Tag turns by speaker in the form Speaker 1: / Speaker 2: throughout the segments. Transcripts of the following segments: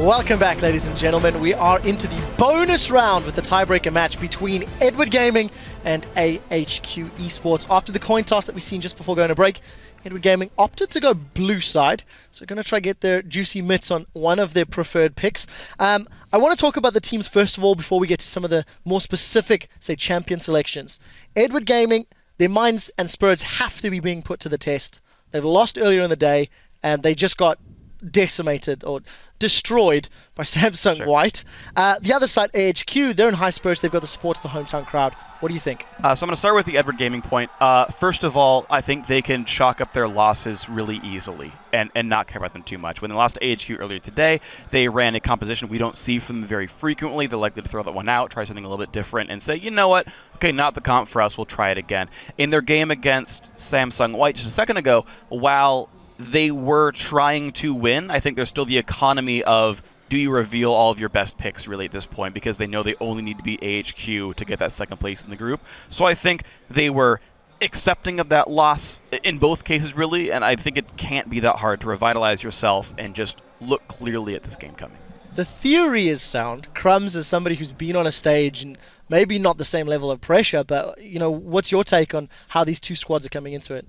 Speaker 1: Welcome back, ladies and gentlemen. We are into the bonus round with the tiebreaker match between Edward Gaming and AHQ Esports. After the coin toss that we've seen just before going to break, Edward Gaming opted to go blue side, so going to try to get their juicy mitts on one of their preferred picks. I want to talk about the teams first of all before we get to some of the more specific, say, champion selections. Edward Gaming, their minds and spirits have to be being put to the test. They've lost earlier in the day, and they just got decimated or destroyed by Samsung
Speaker 2: Sure.
Speaker 1: White. The other side, AHQ, they're in high spirits. They've got the support of the hometown crowd. What do you think?
Speaker 2: So I'm going to start with the Edward Gaming point. First of all, I think they can chalk up their losses really easily and not care about them too much. When they lost to AHQ earlier today, they ran a composition we don't see from them very frequently. They're likely to throw that one out, try something a little bit different, and say, you know what? Okay, not the comp for us. We'll try it again. In their game against Samsung White just a second ago, while they were trying to win, I think there's still the economy of, do you reveal all of your best picks really at this point, because they know they only need to be AHQ to get that second place in the group. So I think they were accepting of that loss in both cases really, and I think it can't be that hard to revitalize yourself and just look clearly at this game coming.
Speaker 1: The theory is sound. Crumbs is somebody who's been on a stage and maybe not the same level of pressure, but you know, what's your take on how these two squads are coming into it?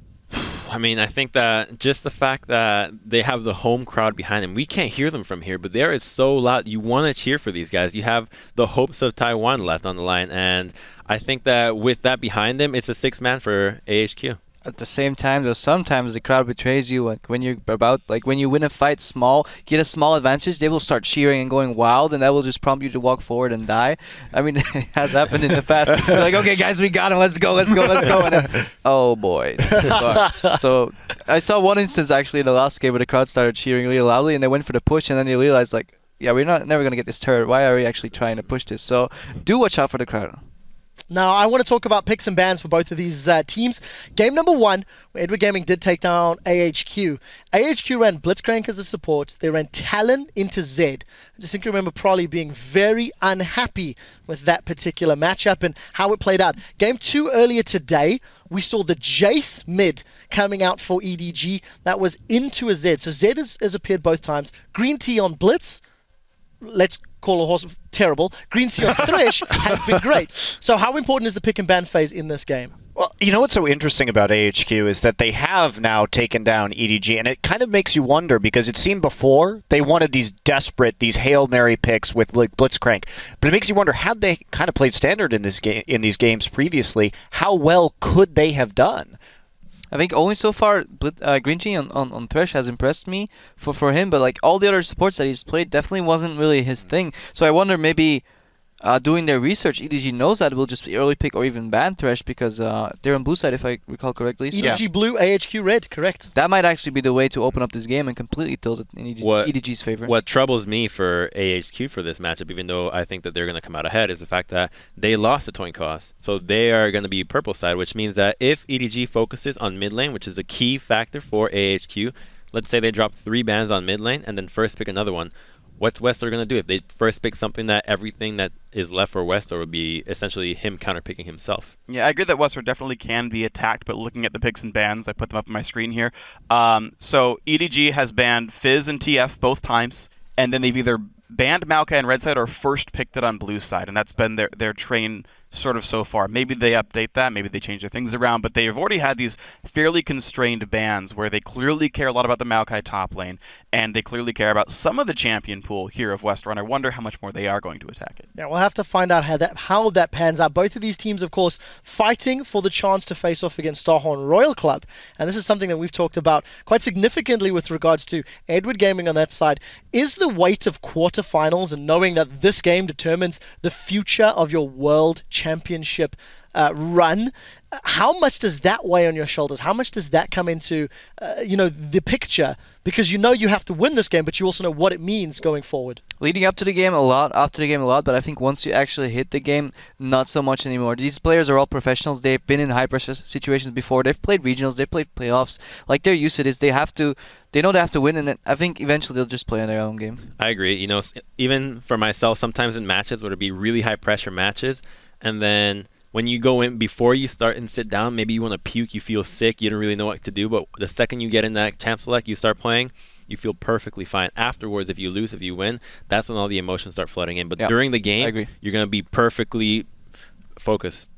Speaker 3: I mean, I think that just the fact that they have the home crowd behind them, we can't hear them from here, but there is so loud. You want to cheer for these guys. You have the hopes of Taiwan left on the line, and I think that with that behind them, it's a six-man for AHQ.
Speaker 4: At the same time, though, sometimes the crowd betrays you. Like when you're when you win a fight small, get a small advantage, they will start cheering and going wild, and that will just prompt you to walk forward and die. I mean, it has happened in the past. They're like, okay, guys, we got him. Let's go. And then, oh boy. So I saw one instance actually in the last game where the crowd started cheering really loudly, and they went for the push, and then they realized like, yeah, we're never gonna get this turret. Why are we actually trying to push this? So do watch out for the crowd.
Speaker 1: Now, I want to talk about picks and bans for both of these teams. Game number one, where Edward Gaming did take down AHQ. AHQ ran Blitzcrank as a support. They ran Talon into Zed. I just think I remember Prolly being very unhappy with that particular matchup and how it played out. Game two earlier today, we saw the Jace mid coming out for EDG. That was into a Zed. So Zed has appeared both times. GreenTea on Blitz. Let's call a horse terrible. GreenTea on Thresh has been great. So how important is the pick and ban phase in this game?
Speaker 5: Well, you know what's so interesting about AHQ is that they have now taken down EDG, and it kind of makes you wonder because it seemed before they wanted these these Hail Mary picks with like Blitzcrank, but it makes you wonder, had they kind of played standard in this game in these games previously, how well could they have done?
Speaker 4: I think only so far GreenTea on Thresh has impressed me for him, but like all the other supports that he's played definitely wasn't really his thing. So I wonder maybe doing their research, EDG knows that it will just be early pick or even ban Thresh because they're on blue side if I recall correctly. So
Speaker 1: EDG blue, AHQ red, correct.
Speaker 4: that might actually be the way to open up this game and completely tilt it in EDG's favor.
Speaker 3: What troubles me for AHQ for this matchup, even though I think that they're going to come out ahead, is the fact that they lost the coin cost. So they are going to be purple side, which means that if EDG focuses on mid lane, which is a key factor for AHQ, let's say they drop 3 bans on mid lane and then first pick another one. What's westdoor going to do if they first pick something that everything that is left for westdoor would be essentially him counterpicking himself?
Speaker 2: Yeah, I agree that westdoor definitely can be attacked, but looking at the picks and bans, I put them up on my screen here. So EDG has banned Fizz and TF both times, and then they've either banned Maokai on red side or first picked it on blue side, and that's been their train sort of so far. Maybe they update that, maybe they change their things around, but they've already had these fairly constrained bans where they clearly care a lot about the Maokai top lane, and they clearly care about some of the champion pool here of westdoor, and I wonder how much more they are going to attack it.
Speaker 1: Yeah, we'll have to find out how that pans out. Both of these teams, of course, fighting for the chance to face off against Starhorn Royal Club, and this is something that we've talked about quite significantly with regards to Edward Gaming on that side. Is the weight of quarterfinals and knowing that this game determines the future of your world championship run, how much does that weigh on your shoulders? How much does that come into the picture? Because you know you have to win this game, but you also know what it means going forward.
Speaker 4: Leading up to the game a lot, after the game a lot, but I think once you actually hit the game, not so much anymore. These players are all professionals. They've been in high pressure situations before. They've played regionals. They've played playoffs. Like, they're used to this. They know they have to win, and then I think eventually they'll just play on their own game.
Speaker 3: I agree. You know, even for myself, sometimes in matches where it'd be really high pressure matches, and then when you go in before you start and sit down, maybe you want to puke, you feel sick, you don't really know what to do, but the second you get in that champ select, you start playing, you feel perfectly fine. Afterwards, if you lose, if you win, that's when all the emotions start flooding in. But
Speaker 4: Yeah,
Speaker 3: during the
Speaker 4: I
Speaker 3: game,
Speaker 4: agree.
Speaker 3: you're going to be perfectly focused.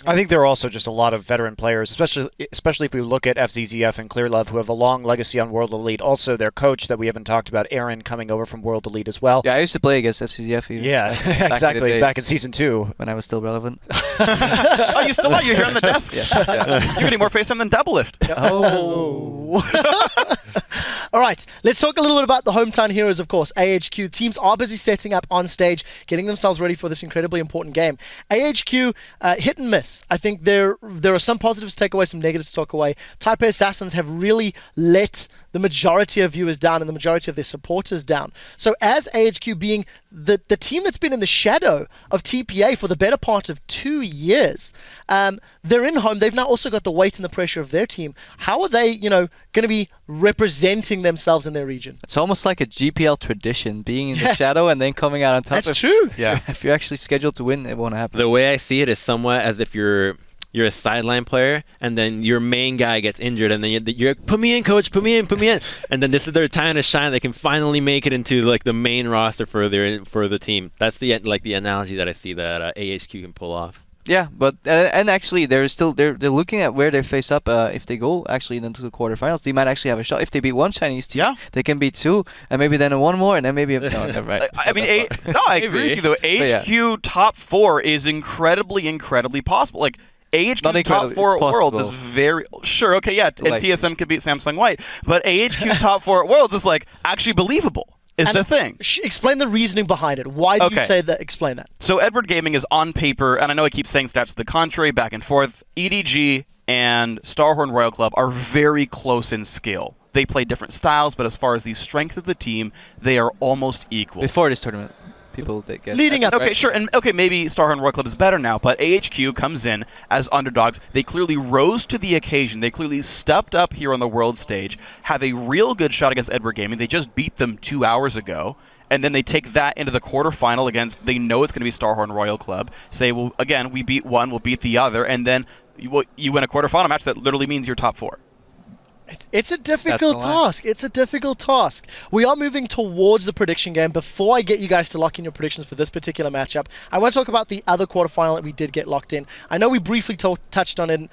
Speaker 5: I think there are also just a lot of veteran players, especially if we look at Fzzf and Clearlove, who have a long legacy on World Elite. Also, their coach that we haven't talked about, Aaron, coming over from World Elite as well.
Speaker 4: Yeah, I used to play against FCZF even.
Speaker 5: Yeah,
Speaker 4: back
Speaker 5: exactly.
Speaker 4: in the
Speaker 5: Back in
Speaker 4: days
Speaker 5: Season 2.
Speaker 4: when I was still relevant.
Speaker 2: Oh, you still are? You're here on the desk. You're getting more FaceTime than Double Lift.
Speaker 1: Oh. All right, let's talk a little bit about the hometown heroes, of course. AHQ teams are busy setting up on stage, getting themselves ready for this incredibly important game. AHQ, hit and miss. I think there are some positives to take away, some negatives to talk away. Taipei Assassins have really let the majority of viewers down and the majority of their supporters down. So as AHQ being the team that's been in the shadow of TPA for the better part of 2 years, they're in home. They've now also got the weight and the pressure of their team. How are they, going to be representing themselves in their region?
Speaker 4: It's almost like a GPL tradition, being in the shadow and then coming out on top.
Speaker 1: That's true.
Speaker 2: Yeah.
Speaker 4: If you're actually scheduled to win, it won't happen.
Speaker 3: The way I see it is somewhat as if you're a sideline player, and then your main guy gets injured, and then you're like, put me in, coach, put me in, and then this is their time to shine. They can finally make it into like the main roster for the team. That's the analogy that I see that AHQ can pull off.
Speaker 4: Yeah, but and actually they're looking at where they face up. If they go actually into the quarterfinals, they might actually have a shot. If they beat one Chinese team, they can beat two, and maybe then one more, and then maybe never mind.
Speaker 2: I mean, I agree with you though. AHQ top 4 is incredibly possible. Like AHQ top 4 at Worlds is very sure. Okay, yeah, and TSM could beat Samsung White, but AHQ top 4 at Worlds is like actually believable. Is the thing.
Speaker 1: Explain the reasoning behind it. Why do you say that? Explain that.
Speaker 2: So Edward Gaming is on paper, and I know I keep saying stats to the contrary, back and forth. EDG and Starhorn Royal Club are very close in skill. They play different styles, but as far as the strength of the team, they are almost equal.
Speaker 4: Before this tournament, people that get
Speaker 1: leading up.
Speaker 2: Okay, sure, and maybe Starhorn Royal Club is better now, but AHQ comes in as underdogs. They clearly rose to the occasion. They clearly stepped up here on the world stage, have a real good shot against Edward Gaming. They just beat them 2 hours ago, and then they take that into the quarterfinal against, they know it's going to be Starhorn Royal Club, say, well, again, we beat one, we'll beat the other, and then you win a quarterfinal match that literally means you're top 4.
Speaker 1: It's a difficult task. It's a difficult task. We are moving towards the prediction game. Before I get you guys to lock in your predictions for this particular matchup, I want to talk about the other quarterfinal that we did get locked in. I know we briefly touched on it.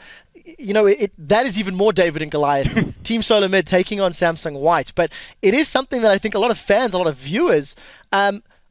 Speaker 1: That is even more David and Goliath. Team Solo Mid taking on Samsung White. But it is something that I think a lot of fans, a lot of viewers,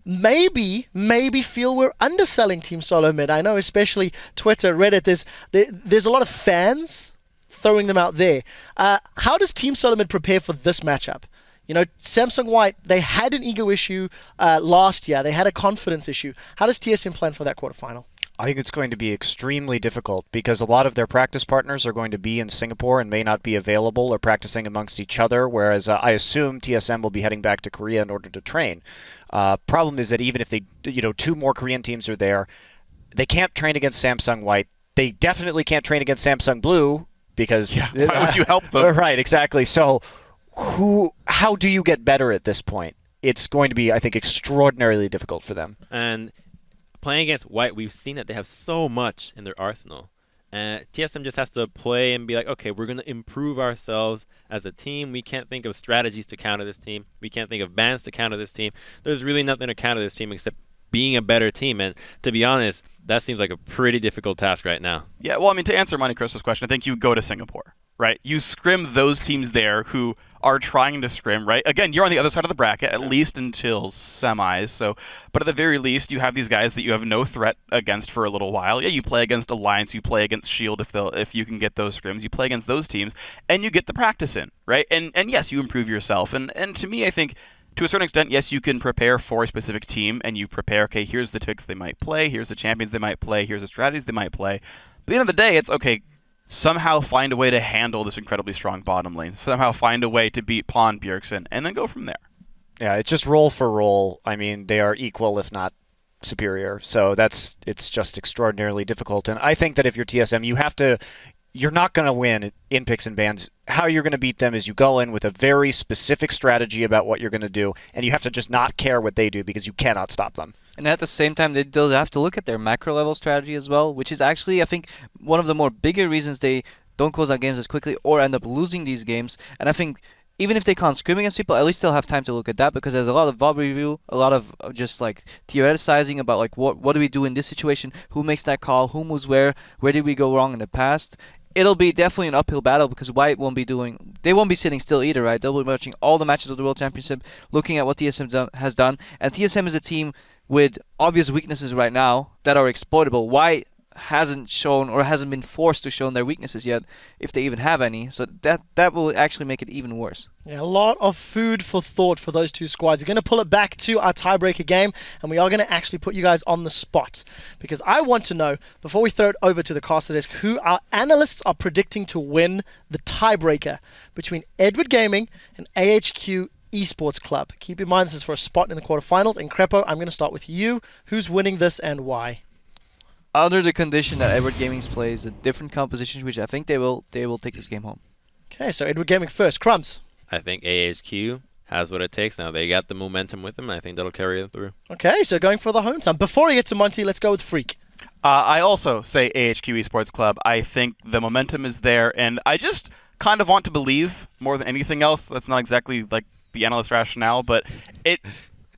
Speaker 1: maybe feel we're underselling Team Solo Mid. I know, especially Twitter, Reddit, there's a lot of fans throwing them out there. How does Team Solo Mid prepare for this matchup? Samsung White, they had an ego issue last year. They had a confidence issue. How does TSM plan for that quarterfinal?
Speaker 5: I think it's going to be extremely difficult because a lot of their practice partners are going to be in Singapore and may not be available or practicing amongst each other, whereas I assume TSM will be heading back to Korea in order to train. Problem is that even if they, 2 more Korean teams are there, they can't train against Samsung White. They definitely can't train against Samsung Blue because...
Speaker 2: why would you help them?
Speaker 5: Right, exactly. So how do you get better at this point? It's going to be, I think, extraordinarily difficult for them.
Speaker 3: And playing against White, we've seen that they have so much in their arsenal. And TSM just has to play and be like, okay, we're going to improve ourselves as a team. We can't think of strategies to counter this team. We can't think of bans to counter this team. There's really nothing to counter this team except being a better team. And to be honest, that seems like a pretty difficult task right now.
Speaker 2: Yeah, well, I mean, to answer Monte Cristo's question, I think you go to Singapore, right? You scrim those teams there who are trying to scrim, right? Again, you're on the other side of the bracket, at least until semis. But at the very least, you have these guys that you have no threat against for a little while. Yeah, you play against Alliance, you play against Shield if you can get those scrims. You play against those teams, and you get the practice in, right? And yes, you improve yourself. And to me, I think, to a certain extent, yes, you can prepare for a specific team, and you prepare, okay, here's the picks they might play, here's the champions they might play, here's the strategies they might play. But at the end of the day, it's, okay, somehow find a way to handle this incredibly strong bottom lane. Somehow find a way to beat Pawn Bjergsen, and then go from there.
Speaker 5: Yeah, it's just roll for roll. I mean, they are equal, if not superior. So it's just extraordinarily difficult. And I think that if you're TSM, you're not going to win in picks and bans. How you're going to beat them is you go in with a very specific strategy about what you're going to do, and you have to just not care what they do because you cannot stop them.
Speaker 4: And at the same time, they'll have to look at their macro level strategy as well, which is actually, I think, one of the more bigger reasons they don't close out games as quickly or end up losing these games. And I think even if they can't scrim against people, at least they'll have time to look at that, because there's a lot of VOD review, a lot of just like theoreticizing about like what do we do in this situation, who makes that call, who moves where did we go wrong in the past. It'll be definitely an uphill battle because White they won't be sitting still either, right? They'll be watching all the matches of the World Championship, looking at what TSM has done, and TSM is a team with obvious weaknesses right now that are exploitable. White hasn't shown or hasn't been forced to show their weaknesses yet, if they even have any, so that will actually make it even worse.
Speaker 1: Yeah, a lot of food for thought for those two squads. We're going to pull it back to our tiebreaker game, and we are going to actually put you guys on the spot, because I want to know, before we throw it over to the caster desk, who our analysts are predicting to win the tiebreaker between Edward Gaming and AHQ Esports Club. Keep in mind this is for a spot in the quarterfinals, and Crepo, I'm going to start with you. Who's winning this and why?
Speaker 4: Under the condition that Edward Gaming plays a different composition, which I think they will take this game home.
Speaker 1: Okay, so Edward Gaming first. Crumbs.
Speaker 3: I think AHQ has what it takes now. They got the momentum with them, and I think that'll carry it through.
Speaker 1: Okay, so going for the home time. Before we get to Monty, let's go with Freak.
Speaker 2: I also say AHQ Esports Club. I think the momentum is there, and I just kind of want to believe more than anything else. That's not exactly like the analyst rationale, but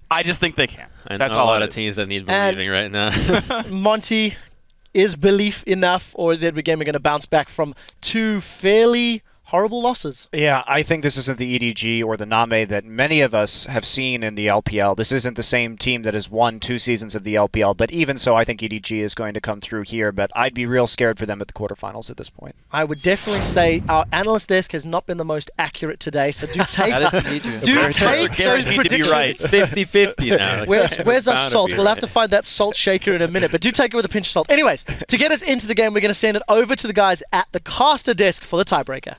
Speaker 2: I just think they can.
Speaker 3: I
Speaker 2: That's
Speaker 3: know
Speaker 2: all
Speaker 3: a lot
Speaker 2: it
Speaker 3: of
Speaker 2: is.
Speaker 3: teams that need believing right now.
Speaker 1: Monty, is belief enough, or is Edward Gaming going to bounce back from two fairly horrible losses?
Speaker 5: Yeah, I think this isn't the EDG or the NaMei that many of us have seen in the LPL. This isn't the same team that has won 2 seasons of the LPL, but even so, I think EDG is going to come through here, but I'd be real scared for them at the quarterfinals at this point.
Speaker 1: I would definitely say our analyst desk has not been the most accurate today, so do take those predictions.
Speaker 3: Right. 50-50 now.
Speaker 1: Where's our
Speaker 3: Bound to
Speaker 1: salt?
Speaker 3: be
Speaker 1: We'll have
Speaker 3: right.
Speaker 1: to find that salt shaker in a minute, but do take it with a pinch of salt. Anyways, to get us into the game, we're going to send it over to the guys at the caster desk for the tiebreaker.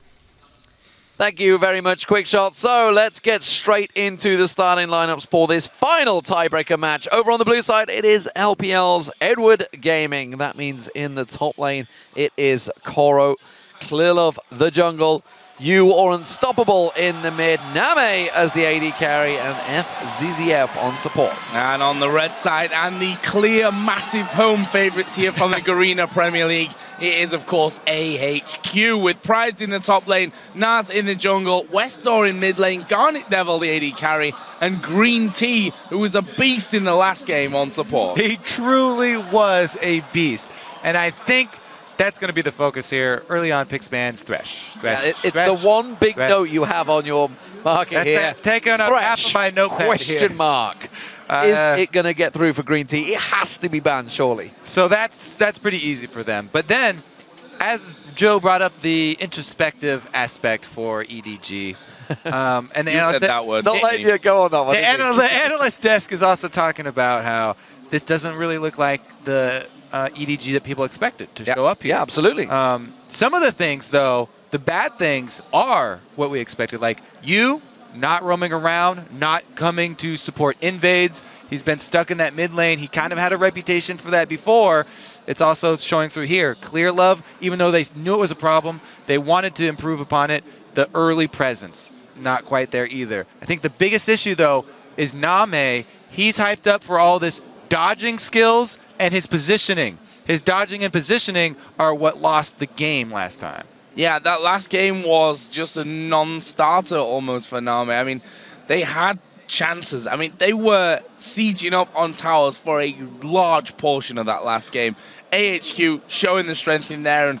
Speaker 6: Thank you very much, Quickshot. So let's get straight into the starting lineups for this final tiebreaker match. Over on the blue side, it is LPL's Edward Gaming. That means in the top lane, it is Koro, Clearlove, the jungle, You or Unstoppable in the mid, NaMei as the AD carry, and Fzzf on support.
Speaker 7: And on the red side, and the clear, massive home favourites here from the Garena Premier League, it is, of course, AHQ, with Prydz in the top lane, Nas in the jungle, westdoor in mid lane, GarnetDevil the AD carry, and GreenTea, who was a beast in the last game on support.
Speaker 8: He truly was a beast. And I think that's going to be the focus here. Early on, picks Ban's Thresh.
Speaker 6: Yeah, it's the one big note you have on your market
Speaker 8: That's
Speaker 6: here.
Speaker 8: taking up half of my notepad
Speaker 6: Question
Speaker 8: here.
Speaker 6: mark. Is it going to get through for GreenTea? It has to be banned, surely.
Speaker 8: So that's pretty easy for them. But then, as Joe brought up the introspective aspect for EDG, and the
Speaker 7: You
Speaker 8: analyst,
Speaker 7: said that word.
Speaker 6: Not letting you go on that one.
Speaker 8: the analyst desk is also talking about how this doesn't really look like the EDG that people expected to show up here.
Speaker 6: Yeah, absolutely.
Speaker 8: Some of the things, though, the bad things are what we expected. Like you not roaming around, not coming to support invades. He's been stuck in that mid lane. He kind of had a reputation for that before. It's also showing through here. Clearlove, even though they knew it was a problem, they wanted to improve upon it. The early presence, not quite there either. I think the biggest issue, though, is NaMei. He's hyped up for all this dodging skills and his positioning. His dodging and positioning are what lost the game last time.
Speaker 7: Yeah, that last game was just a non-starter almost for NaMei. I mean, they had chances. I mean, they were sieging up on towers for a large portion of that last game. AHQ showing the strength in there, and,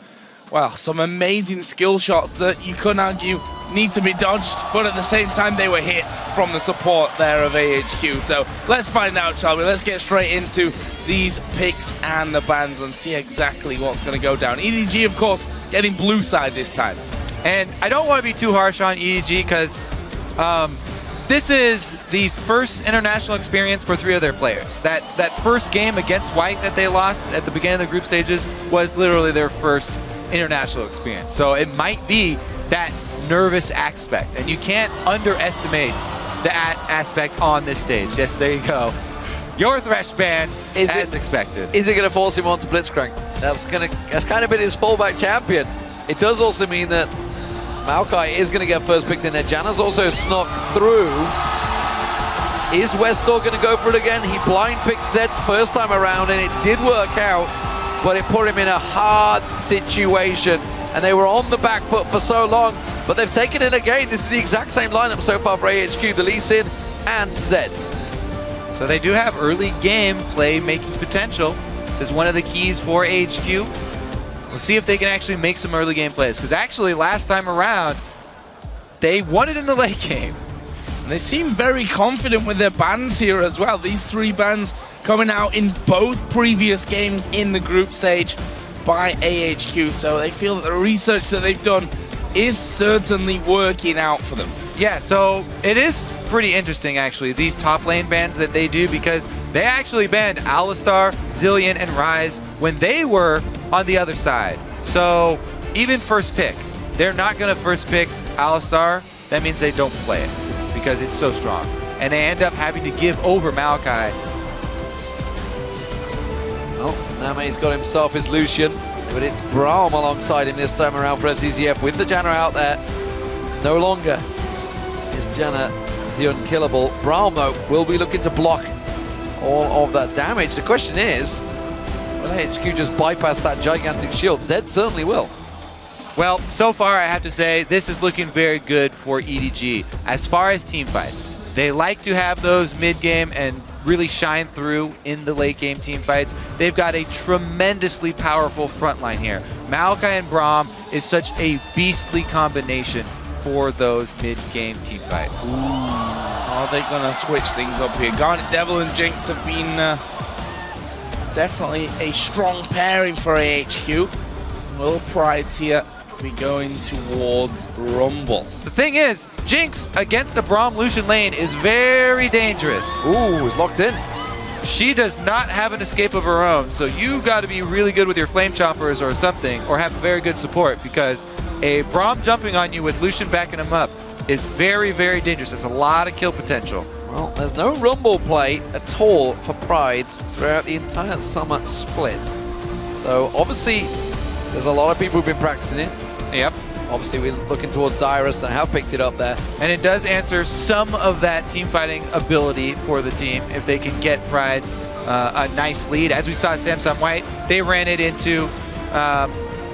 Speaker 7: well, some amazing skill shots that you couldn't argue need to be dodged, but at the same time, they were hit from the support there of AHQ. So let's find out, shall we? Let's get straight into these picks and the bans and see exactly what's going to go down. EDG, of course, getting blue side this time.
Speaker 8: And I don't want to be too harsh on EDG because this is the first international experience for 3 of their players. That first game against White that they lost at the beginning of the group stages was literally their first international experience. So it might be that nervous aspect, and you can't underestimate that aspect on this stage. Yes, there you go. Your Thresh ban, as expected.
Speaker 6: Is it going to force him onto Blitzcrank? That's kind of been his fallback champion. It does also mean that Maokai is going to get first picked in there. Janna's also snuck through. Is westdoor going to go for it again? He blind picked Zed first time around, and it did work out, but it put him in a hard situation and they were on the back foot for so long, but they've taken it again. This is the exact same lineup so far for AHQ, the Lee Sin and Zed.
Speaker 8: So they do have early game play-making potential. This is one of the keys for AHQ. We'll see if they can actually make some early game plays, because actually last time around, they won it in the late game.
Speaker 7: And they seem very confident with their bans here as well. These 3 bans coming out in both previous games in the group stage by AHQ. So they feel that the research that they've done is certainly working out for them.
Speaker 8: Yeah, so it is pretty interesting actually, these top lane bans that they do, because they actually banned Alistar, Zilean, and Ryze when they were on the other side. So even first pick, they're not going to first pick Alistar. That means they don't play it because it's so strong. And they end up having to give over Maokai.
Speaker 6: Well, NaMei's got himself his Lucian, but it's Braum alongside him this time around for Fzzf with the Janna out there. No longer is Janna the unkillable. Braum, though, will be looking to block all of that damage. The question is, will AHQ just bypass that gigantic shield? Zed certainly will.
Speaker 8: Well, so far I have to say this is looking very good for EDG. As far as team fights, they like to have those mid-game and really shine through in the late-game team fights. They've got a tremendously powerful front line here. Maokai and Braum is such a beastly combination for those mid-game team fights.
Speaker 7: Ooh. Are they going to switch things up here? GarnetDevil and Jinx have been definitely a strong pairing for AHQ. Will Prydz here be going towards Rumble?
Speaker 8: The thing is, Jinx against the Braum Lucian lane is very dangerous.
Speaker 6: Ooh, he's locked in.
Speaker 8: She does not have an escape of her own, so you got to be really good with your flame choppers or something, or have very good support, because a Braum jumping on you with Lucian backing him up is very, very dangerous. There's a lot of kill potential.
Speaker 6: Well, there's no Rumble play at all for Prydz throughout the entire summer split. So obviously, there's a lot of people who've been practicing it.
Speaker 8: Yep.
Speaker 6: Obviously, we're looking towards Dyrus and have picked it up there.
Speaker 8: And it does answer some of that team fighting ability for the team if they can get Prydz a nice lead. As we saw at Samsung White, they ran it into a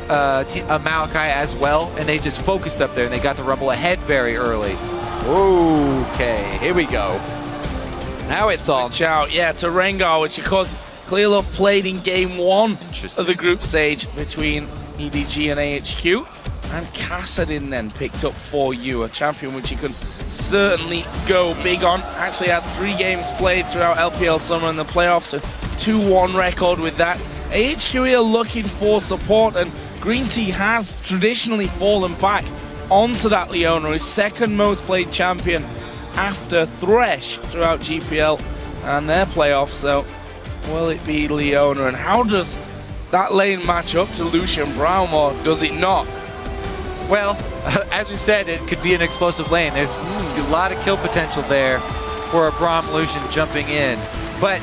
Speaker 8: Maokai as well, and they just focused up there and they got the Rumble ahead very early.
Speaker 6: Okay, here we go. Now it's on.
Speaker 7: Watch out, yeah, to Rengar, which of course Clearlove played in game 1 of the group stage between EDG and AHQ. And Kassadin then picked up for you, a champion which you can certainly go big on. Actually had 3 games played throughout LPL Summer and the playoffs, a 2-1 record with that. AHQ here looking for support, and GreenTea has traditionally fallen back onto that Leona, his second most played champion after Thresh throughout GPL and their playoffs. So will it be Leona, and how does that lane match up to Lucian Braum, or does it not?
Speaker 8: Well, as we said, it could be an explosive lane. There's a lot of kill potential there for a Braum Lucian jumping in. But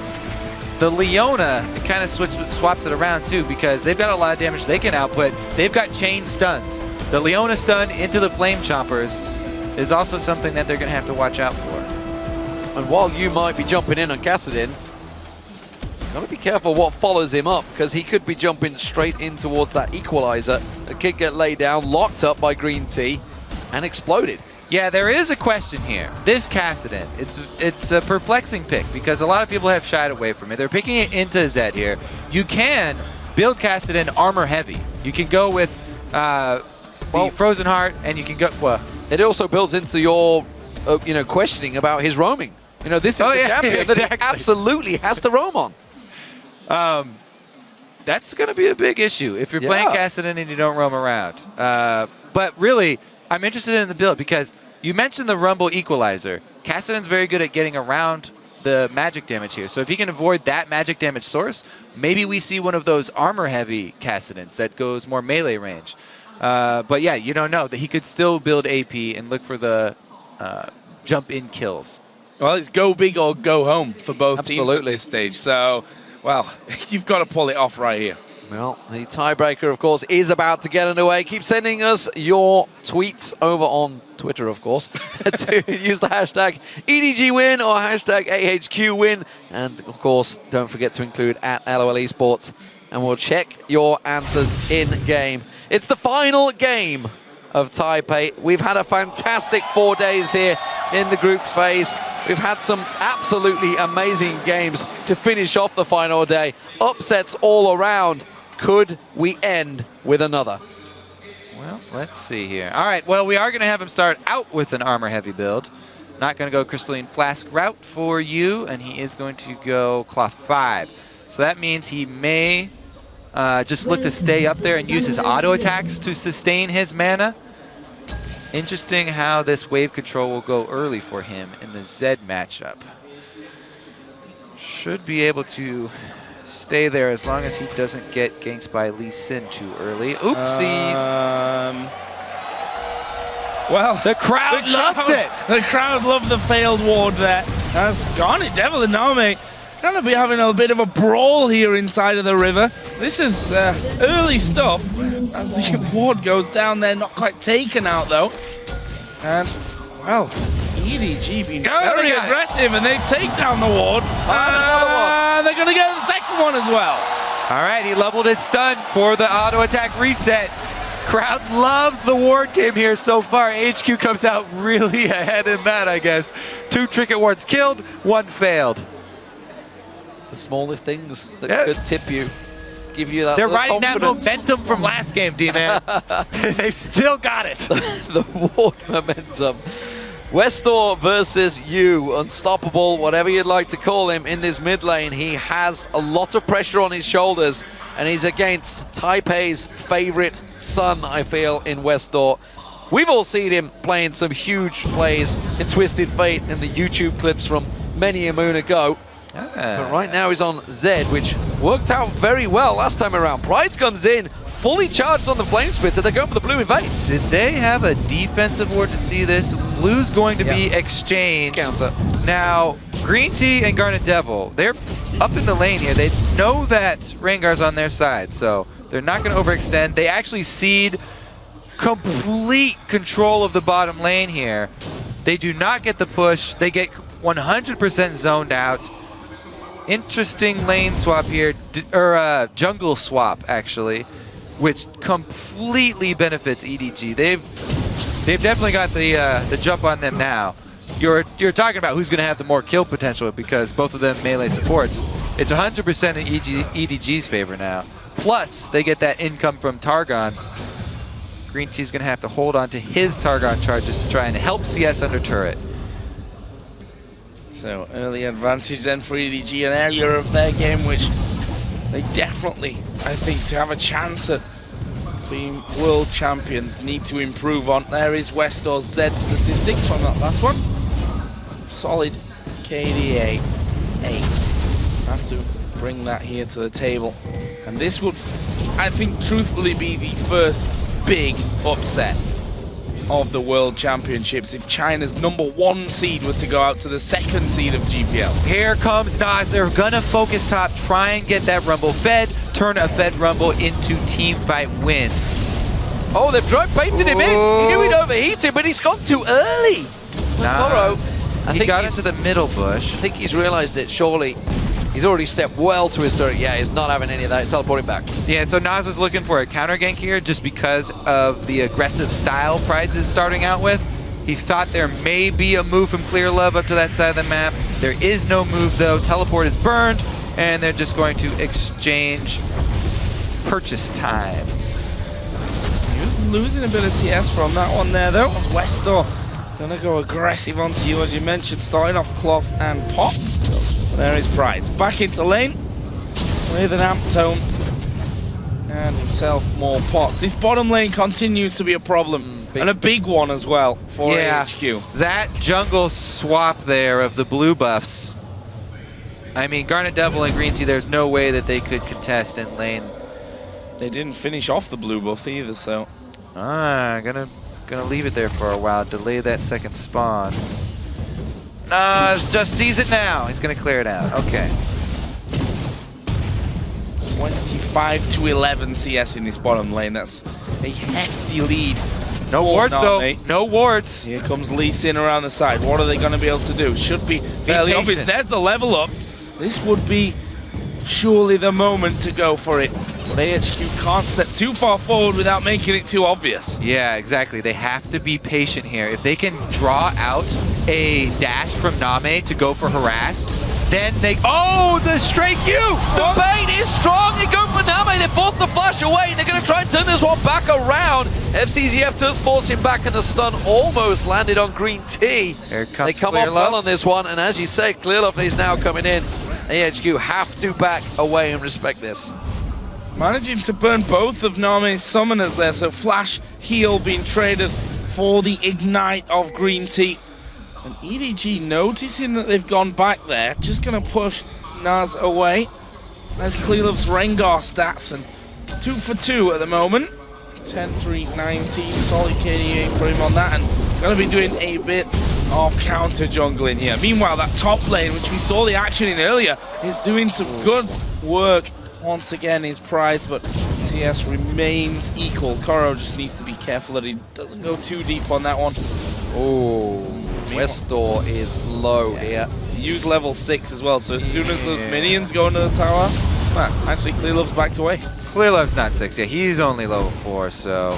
Speaker 8: the Leona kind of swaps it around too, because they've got a lot of damage they can output. They've got chain stuns. The Leona stun into the Flame Choppers is also something that they're going to have to watch out for.
Speaker 6: And while you might be jumping in on Kassadin, got to be careful what follows him up, because he could be jumping straight in towards that equalizer. The kid get laid down, locked up by GreenTea, and exploded.
Speaker 8: Yeah, there is a question here. This Kassadin, it's a perplexing pick, because a lot of people have shied away from it. They're picking it into Zed here. You can build Kassadin armor heavy. You can go with the Frozen Heart, and you can go... Well,
Speaker 6: it also builds into your questioning about his roaming. This is the champion that he absolutely has to roam on.
Speaker 8: That's going to be a big issue if you're playing Kassadin and you don't roam around. But really, I'm interested in the build because you mentioned the Rumble Equalizer. Kassadin's very good at getting around the magic damage here. So if he can avoid that magic damage source, maybe we see one of those armor-heavy Kassadins that goes more melee range. But yeah, you don't know. That he could still build AP and look for the jump-in kills.
Speaker 7: Well, it's go big or go home for both teams at this stage. So... well, you've got to pull it off right here.
Speaker 6: Well, the tiebreaker, of course, is about to get underway. Keep sending us your tweets over on Twitter, of course, to use the hashtag EDGWin or hashtag AHQWin. And, of course, don't forget to include @LOL Esports, and we'll check your answers in-game. It's the final game of Taipei. We've had a fantastic 4 days here in the groups phase. We've had some absolutely amazing games to finish off the final day. Upsets all around. Could we end with another?
Speaker 8: Well, let's see here. All right, well, we are going to have him start out with an armor-heavy build. Not going to go Crystalline Flask route for you, and he is going to go Cloth 5. So that means he may just look to stay up there and use his auto attacks to sustain his mana. Interesting how this wave control will go early for him in the Zed matchup. Should be able to stay there as long as he doesn't get ganked by Lee Sin too early. Oopsies.
Speaker 7: Well,
Speaker 8: The crowd loved it.
Speaker 7: The crowd loved the failed ward there. As GarnetDevil and NaMei going to be having a bit of a brawl here inside of the river. This is early stuff as the ward goes down there, not quite taken out though. And, well, EDG being very aggressive and they take down the ward. They're going to get the second one as well.
Speaker 8: All right, he leveled his stun for the auto attack reset. Crowd loves the ward game here so far. AHQ comes out really ahead in that, I guess. 2 trinket wards killed, 1 failed.
Speaker 6: The smaller things that could tip you, give you that.
Speaker 8: They're riding that
Speaker 6: confidence.
Speaker 8: momentum from last game, D-Man. They've still got it.
Speaker 6: The ward momentum. Westdoor versus you, unstoppable, whatever you'd like to call him in this mid lane. He has a lot of pressure on his shoulders, and he's against Taipei's favorite son, I feel, in Westdoor. We've all seen him playing some huge plays in Twisted Fate in the YouTube clips from many a moon ago. But right now he's on Zed, which worked out very well last time around. Prydz comes in, fully charged on the Flame Splitter. They're going for the blue invade.
Speaker 8: Did they have a defensive ward to see this? Blue's going to be exchanged.
Speaker 6: Counter.
Speaker 8: Now, GreenTea and GarnetDevil, they're up in the lane here. They know that Rengar's on their side, so they're not going to overextend. They actually cede complete control of the bottom lane here. They do not get the push. They get 100% zoned out. Interesting lane swap here, or jungle swap actually, which completely benefits EDG. They've definitely got the jump on them now. You're talking about who's going to have the more kill potential because both of them melee supports. It's 100% in EDG's favor now. Plus, they get that income from Targon's. GreenTea's going to have to hold on to his Targon charges to try and help CS under turret.
Speaker 7: So early advantage then for EDG, an area of their game which they definitely, I think, to have a chance at being world champions, need to improve on. There is Westdoor's Z statistics from that last one. Solid KDA 8. Have to bring that here to the table. And this would, I think, truthfully be the first big upset of the World Championships if China's #1 seed were to go out to the 2nd seed of GPL.
Speaker 8: Here comes Nas. They're going to focus top, try and get that Rumble fed, turn a fed Rumble into team fight wins.
Speaker 6: Oh, they've drug painted him in. He knew he'd overheated, but he's gone too early.
Speaker 8: Nas,
Speaker 6: I
Speaker 8: he
Speaker 6: think
Speaker 8: got
Speaker 6: he's-
Speaker 8: into the middle bush.
Speaker 6: I think he's realized it, surely. He's already stepped well to his turret. Yeah, he's not having any of that. He's teleporting back.
Speaker 8: Yeah, so Nas was looking for a counter gank here just because of the aggressive style Prydz is starting out with. He thought there may be a move from Clearlove up to that side of the map. There is no move though. Teleport is burned, and they're just going to exchange purchase times.
Speaker 7: You're losing a bit of CS from that one there though. As Westdoor gonna go aggressive onto you, as you mentioned, starting off Cloth and Pots. There is Prydz. Back into lane with an amp tone and himself more pots. This bottom lane continues to be a problem, and a big one as well for AHQ.
Speaker 8: That jungle swap there of the blue buffs. I mean, GarnetDevil and GreenTea, there's no way that they could contest in lane.
Speaker 7: They didn't finish off the blue buff either, so.
Speaker 8: Gonna leave it there for a while, delay that second spawn. Nas just sees it now. He's gonna clear it out. Okay.
Speaker 7: 25 to 11 CS in this bottom lane. That's a hefty lead.
Speaker 8: No
Speaker 7: for
Speaker 8: wards though.
Speaker 7: NaMei.
Speaker 8: No wards.
Speaker 7: Here comes Lee Sin around the side. What are they going to be able to do? Should be fairly obvious.
Speaker 8: patient.
Speaker 7: There's the level ups. This would be surely the moment to go for it. But AHQ can't step too far forward without making it too obvious.
Speaker 8: Yeah, exactly. They have to be patient here. If they can draw out a dash from NaMei to go for harass, then they... Oh, the straight Q!
Speaker 6: The bait is strong. They go for NaMei. They're forced to flash away. They're going to try and turn this one back around. Fzzf does force him back, and the stun almost landed on GreenTea.
Speaker 8: Here comes
Speaker 6: They come off
Speaker 8: Clearlove.
Speaker 6: well on this one, and as you say, Clearlove is now coming in. AHQ have to back away and respect this.
Speaker 7: Managing to burn both of NaMei's summoners there, so Flash, Heal being traded for the Ignite of GreenTea. And EDG noticing that they've gone back there, just going to push Naz away. There's Clearlove's Rengar stats, and 2 for 2 at the moment. 10, 3, 19, solid KDA for him on that, and going to be doing a bit of counter jungling here. Meanwhile, that top lane, which we saw the action in earlier, is doing some good work. Once again is Prydz, but CS remains equal. Koro just needs to be careful that he doesn't go too deep on that one.
Speaker 6: Oh, westdoor is low here.
Speaker 7: He used level 6 as well, so as soon as those minions go into the tower, actually Clearlove's backed away.
Speaker 8: Clearlove's not 6 yet. He's only level 4, so...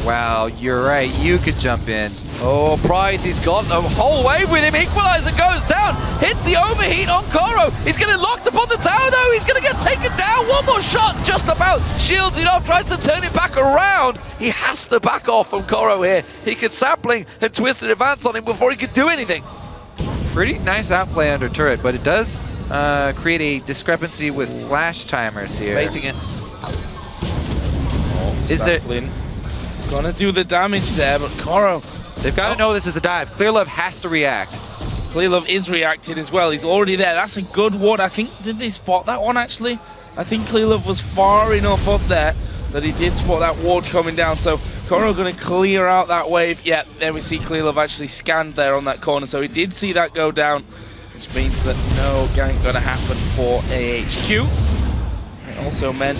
Speaker 8: Wow, you're right. You could jump in.
Speaker 6: Oh, Prydz, he's got the whole wave with him. Equalizer goes down, hits the overheat on Koro. He's getting locked upon the tower, though. He's going to get taken down. One more shot, just about. Shields it off, tries to turn it back around. He has to back off from Koro here. He could sapling and twisted advance on him before he could do anything.
Speaker 8: Pretty nice outplay under turret, but it does create a discrepancy with flash timers here.
Speaker 6: Baiting it.
Speaker 8: Is there...
Speaker 7: Gonna do the damage there, but Koro...
Speaker 8: They've got to know this is a dive. Clearlove has to react.
Speaker 7: Clearlove is reacting as well. He's already there. That's a good ward. I think, did they spot that one actually? I think Clearlove was far enough up there that he did spot that ward coming down. So Koro going to clear out that wave. Yeah, there we see Clearlove actually scanned there on that corner. So he did see that go down, which means that no gank going to happen for AHQ. It also meant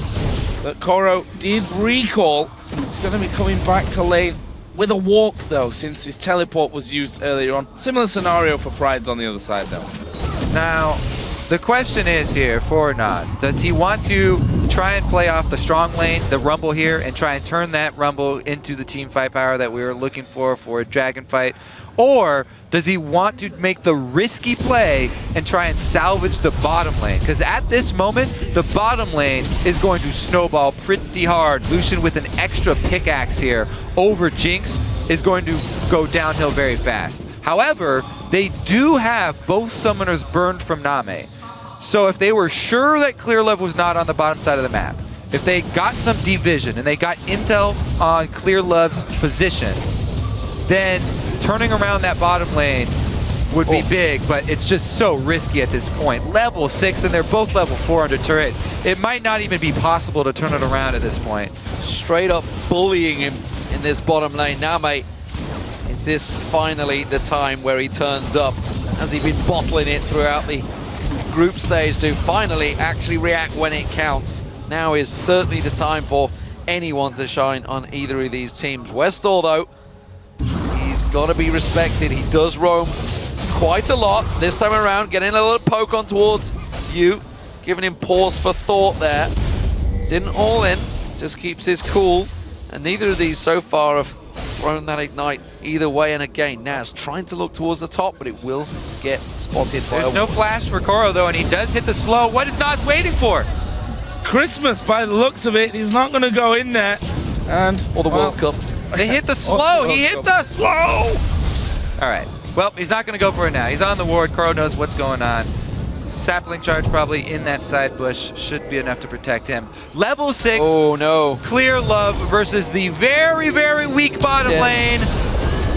Speaker 7: that Koro did recall. He's going to be coming back to lane with a walk, though, since his teleport was used earlier on. Similar scenario for Prydz on the other side, though.
Speaker 8: Now, the question is here for Naz. Does he want to try and play off the strong lane, the Rumble here, and try and turn that Rumble into the team fight power that we were looking for a Dragon fight? Or does he want to make the risky play and try and salvage the bottom lane? Because at this moment, the bottom lane is going to snowball pretty hard. Lucian with an extra pickaxe here over Jinx is going to go downhill very fast. However, they do have both summoners burned from NaMei. So if they were sure that Clearlove was not on the bottom side of the map, if they got some deep vision and they got intel on Clearlove's position, then turning around that bottom lane would be big, but it's just so risky at this point. Level 6, and they're both level 4 under turret. It might not even be possible to turn it around at this point.
Speaker 6: Straight up bullying him in this bottom lane. NaMei, is this finally the time where he turns up? Has he been bottling it throughout the group stage to finally actually react when it counts? Now is certainly the time for anyone to shine on either of these teams. westdoor, though, he's got to be respected. He does roam quite a lot this time around, getting a little poke on towards you, giving him pause for thought there. Didn't all in, just keeps his cool, and neither of these so far have thrown that ignite either way. And again, Naz trying to look towards the top, but it will get spotted by
Speaker 8: There's no flash for Koro, though, and he does hit the slow. What is Naz waiting for?
Speaker 7: Christmas, by the looks of it. He's not going to go in there. And
Speaker 6: or the World Cup.
Speaker 8: They hit the slow. He hit the slow. All right. Well, he's not going to go for it now. He's on the ward. Koro knows what's going on. Sapling charge probably in that side bush should be enough to protect him. Level 6.
Speaker 6: Oh, no.
Speaker 8: Clearlove versus the very, very weak bottom lane.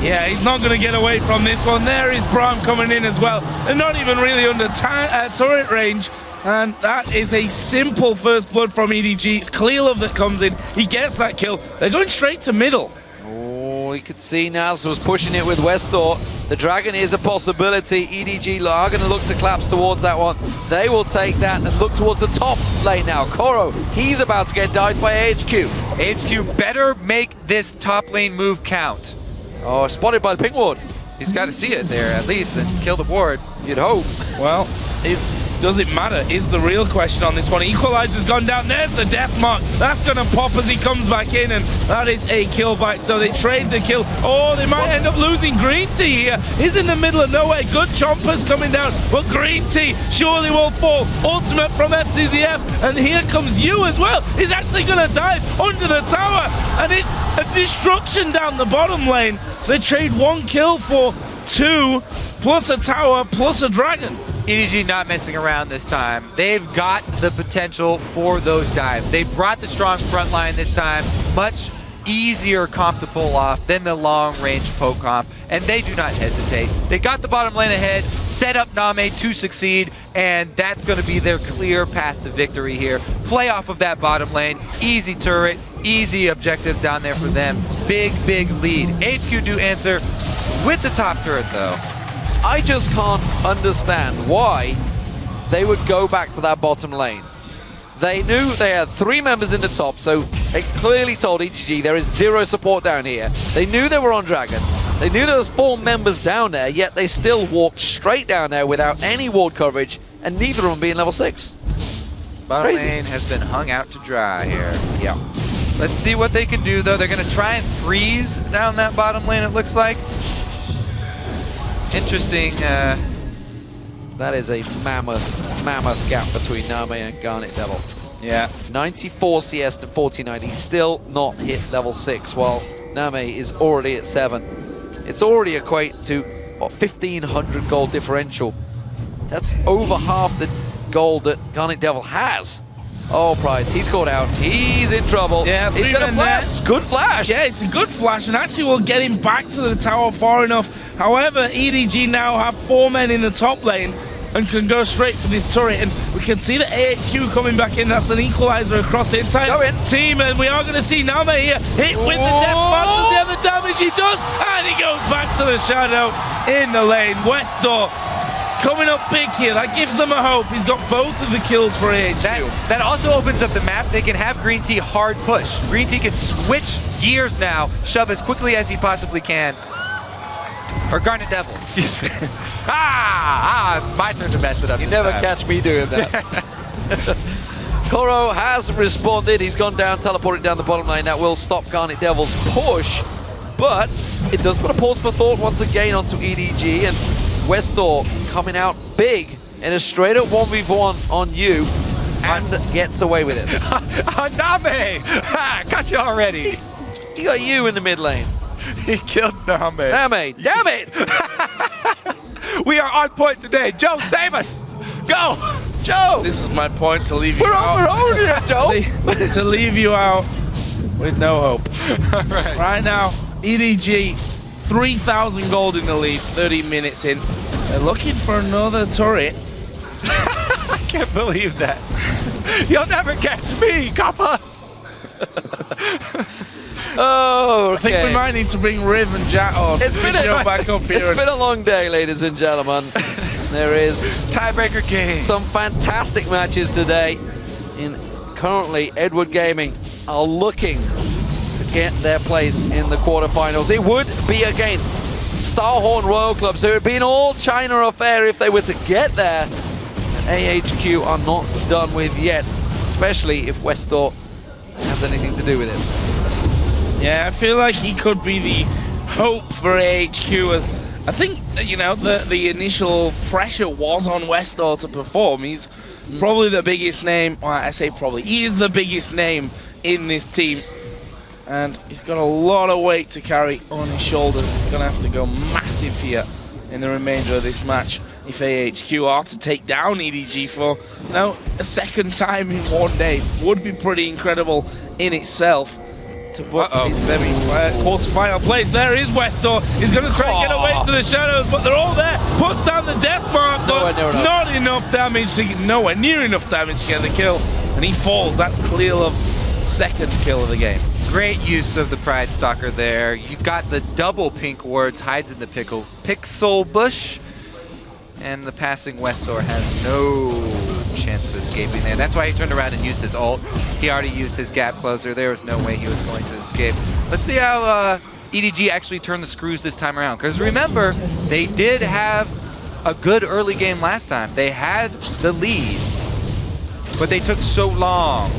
Speaker 7: Yeah, he's not going to get away from this one. There is Braum coming in as well. They're not even really under turret range. And that is a simple first blood from EDG. It's Clearlove that comes in. He gets that kill. They're going straight to middle.
Speaker 6: Oh, you could see Naz was pushing it with westdoor. The Dragon is a possibility. EDG are going to look to collapse towards that one. They will take that and look towards the top lane now. Koro, he's about to get dived by AHQ.
Speaker 8: AHQ better make this top lane move count.
Speaker 6: Oh, spotted by the pink ward.
Speaker 8: He's got to see it there at least and kill the ward.
Speaker 6: You'd hope.
Speaker 7: Well, if does it matter? Is the real question on this one. Equalizer's gone down. There's the death mark. That's going to pop as he comes back in, and that is a kill back. So they trade the kill. Oh, they might end up losing. GreenTea here. He's in the middle of nowhere. Good chompers coming down, but GreenTea surely will fall. Ultimate from Fzzf, and here comes you as well. He's actually going to dive under the tower, and it's a destruction down the bottom lane. They trade 1 kill for 2, plus a tower, plus a dragon.
Speaker 8: EDG not messing around this time. They've got the potential for those dives. They brought the strong front line this time. Much easier comp to pull off than the long-range poke comp, and they do not hesitate. They got the bottom lane ahead, set up NaMei to succeed, and that's going to be their clear path to victory here. Play off of that bottom lane, easy turret, easy objectives down there for them. Big, big lead. HQ do answer with the top turret, though.
Speaker 6: I just can't understand why they would go back to that bottom lane. They knew they had 3 members in the top, so they clearly told EDG there is 0 support down here. They knew they were on Dragon. They knew there was 4 members down there, yet they still walked straight down there without any ward coverage, and neither of them being level 6.
Speaker 8: Bottom
Speaker 6: Crazy.
Speaker 8: lane has been hung out to dry here. Yeah. Let's see what they can do, though. They're going to try and freeze down that bottom lane, it looks like. Interesting.
Speaker 6: That is a mammoth gap between NaMei and GarnetDevil.
Speaker 8: Yeah.
Speaker 6: 94 CS to 49. He's still not hit level 6, while NaMei is already at 7. It's already equate to what, 1,500 gold differential. That's over half the gold that GarnetDevil has. Oh, Prydz, he's caught out. He's in trouble.
Speaker 7: Yeah,
Speaker 6: he's got a flash. Good flash.
Speaker 7: Yeah, it's a good flash, and actually will get him back to the tower far enough. However, EDG now have 4 men in the top lane and can go straight for this turret, and we can see the AHQ coming back in. That's an equalizer across the entire team, and we are going to see NaMei here hit with the death mark. The other damage he does, and he goes back to the shadow in the lane. westdoor coming up big here. That gives them a hope. He's got both of the kills for AHQ.
Speaker 8: That also opens up the map. They can have GreenTea hard push. GreenTea can switch gears now, shove as quickly as he possibly can. Or GarnetDevil, excuse me. My turn to mess it up.
Speaker 6: You never catch me doing that. Koro has responded. He's gone down, teleported down the bottom lane. That will stop GarnetDevil's push, but it does put a pause for thought once again onto EDG, and westdoor coming out big in a straight up 1v1 on you, and gets away with it.
Speaker 8: NaMei! Got you already.
Speaker 6: He got you in the mid lane.
Speaker 8: He killed NaMei.
Speaker 6: NaMei, damn it!
Speaker 8: We are on point today. Joe, save us! Go!
Speaker 6: Joe!
Speaker 7: This is my point to leave you
Speaker 6: We're
Speaker 7: out.
Speaker 6: on here, Joe!
Speaker 7: To leave you out with no hope.
Speaker 8: Right.
Speaker 7: Right now, EDG, 3,000 gold in the lead, 30 minutes in. They're looking for another turret.
Speaker 8: I can't believe that. You'll never catch me, Kappa!
Speaker 6: Oh,
Speaker 7: I think we might need to bring Riv and Jack on.
Speaker 6: It's been
Speaker 7: back up here.
Speaker 6: It's been a long day, ladies and gentlemen. There is
Speaker 8: Tiebreaker game.
Speaker 6: some fantastic matches today. Currently, Edward Gaming are looking to get their place in the quarterfinals. It would be against Starhorn Royal Club, so it would be an all-China affair if they were to get there. And AHQ are not done with yet, especially if westdoor has anything to do with it.
Speaker 7: Yeah, I feel like he could be the hope for AHQ, as I think, you know, the initial pressure was on westdoor to perform. He's probably the biggest name, well, I say probably, he is the biggest name in this team. And he's got a lot of weight to carry on his shoulders. He's going to have to go massive here in the remainder of this match if AHQ are to take down EDG for, you know, a second time in one day. Would be pretty incredible in itself to book his semi-quarterfinal place. There is westdoor. He's going to try and get away to the shadows, but they're all there. Puts down the death mark, but not enough damage to get, nowhere near enough damage to get the kill. And he falls. That's Clearlove's second kill of the game.
Speaker 8: Great use of the Prydz Stalker there. You've got the double pink wards, hides in the pixel bush. And the passing westdoor has no chance of escaping there. That's why he turned around and used his ult. He already used his gap closer. There was no way he was going to escape. Let's see how EDG actually turned the screws this time around. Because remember, they did have a good early game last time. They had the lead, but they took so long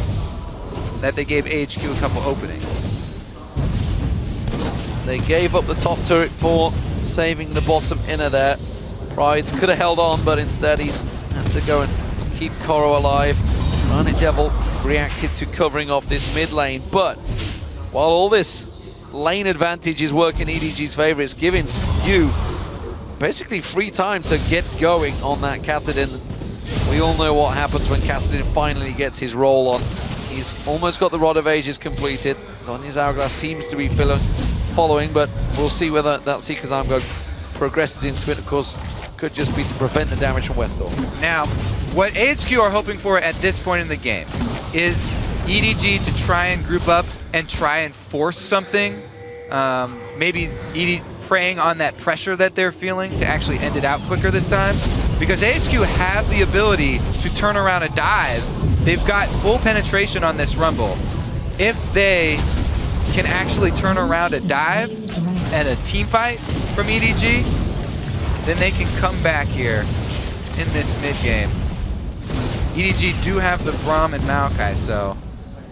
Speaker 8: that they gave AHQ a couple openings.
Speaker 6: They gave up the top turret for saving the bottom inner there. Prydz could have held on, but instead he's had to go and keep Koro alive. GarnetDevil reacted to covering off this mid lane, but while all this lane advantage is working EDG's favor, it's giving you basically free time to get going on that Kassadin. We all know what happens when Kassadin finally gets his roll on. He's almost got the Rod of Ages completed. Zhonya's Hourglass seems to be following, but we'll see whether that Seeker's Arm Guard progresses into it. Of course, could just be to prevent the damage from westdoor.
Speaker 8: Now, what AHQ are hoping for at this point in the game is EDG to try and group up and try and force something. Maybe preying on that pressure that they're feeling to actually end it out quicker this time. Because AHQ have the ability to turn around a dive. They've got full penetration on this Rumble. If they can actually turn around a dive and a team fight from EDG, then they can come back here in this mid game. EDG do have the Braum and Maokai, so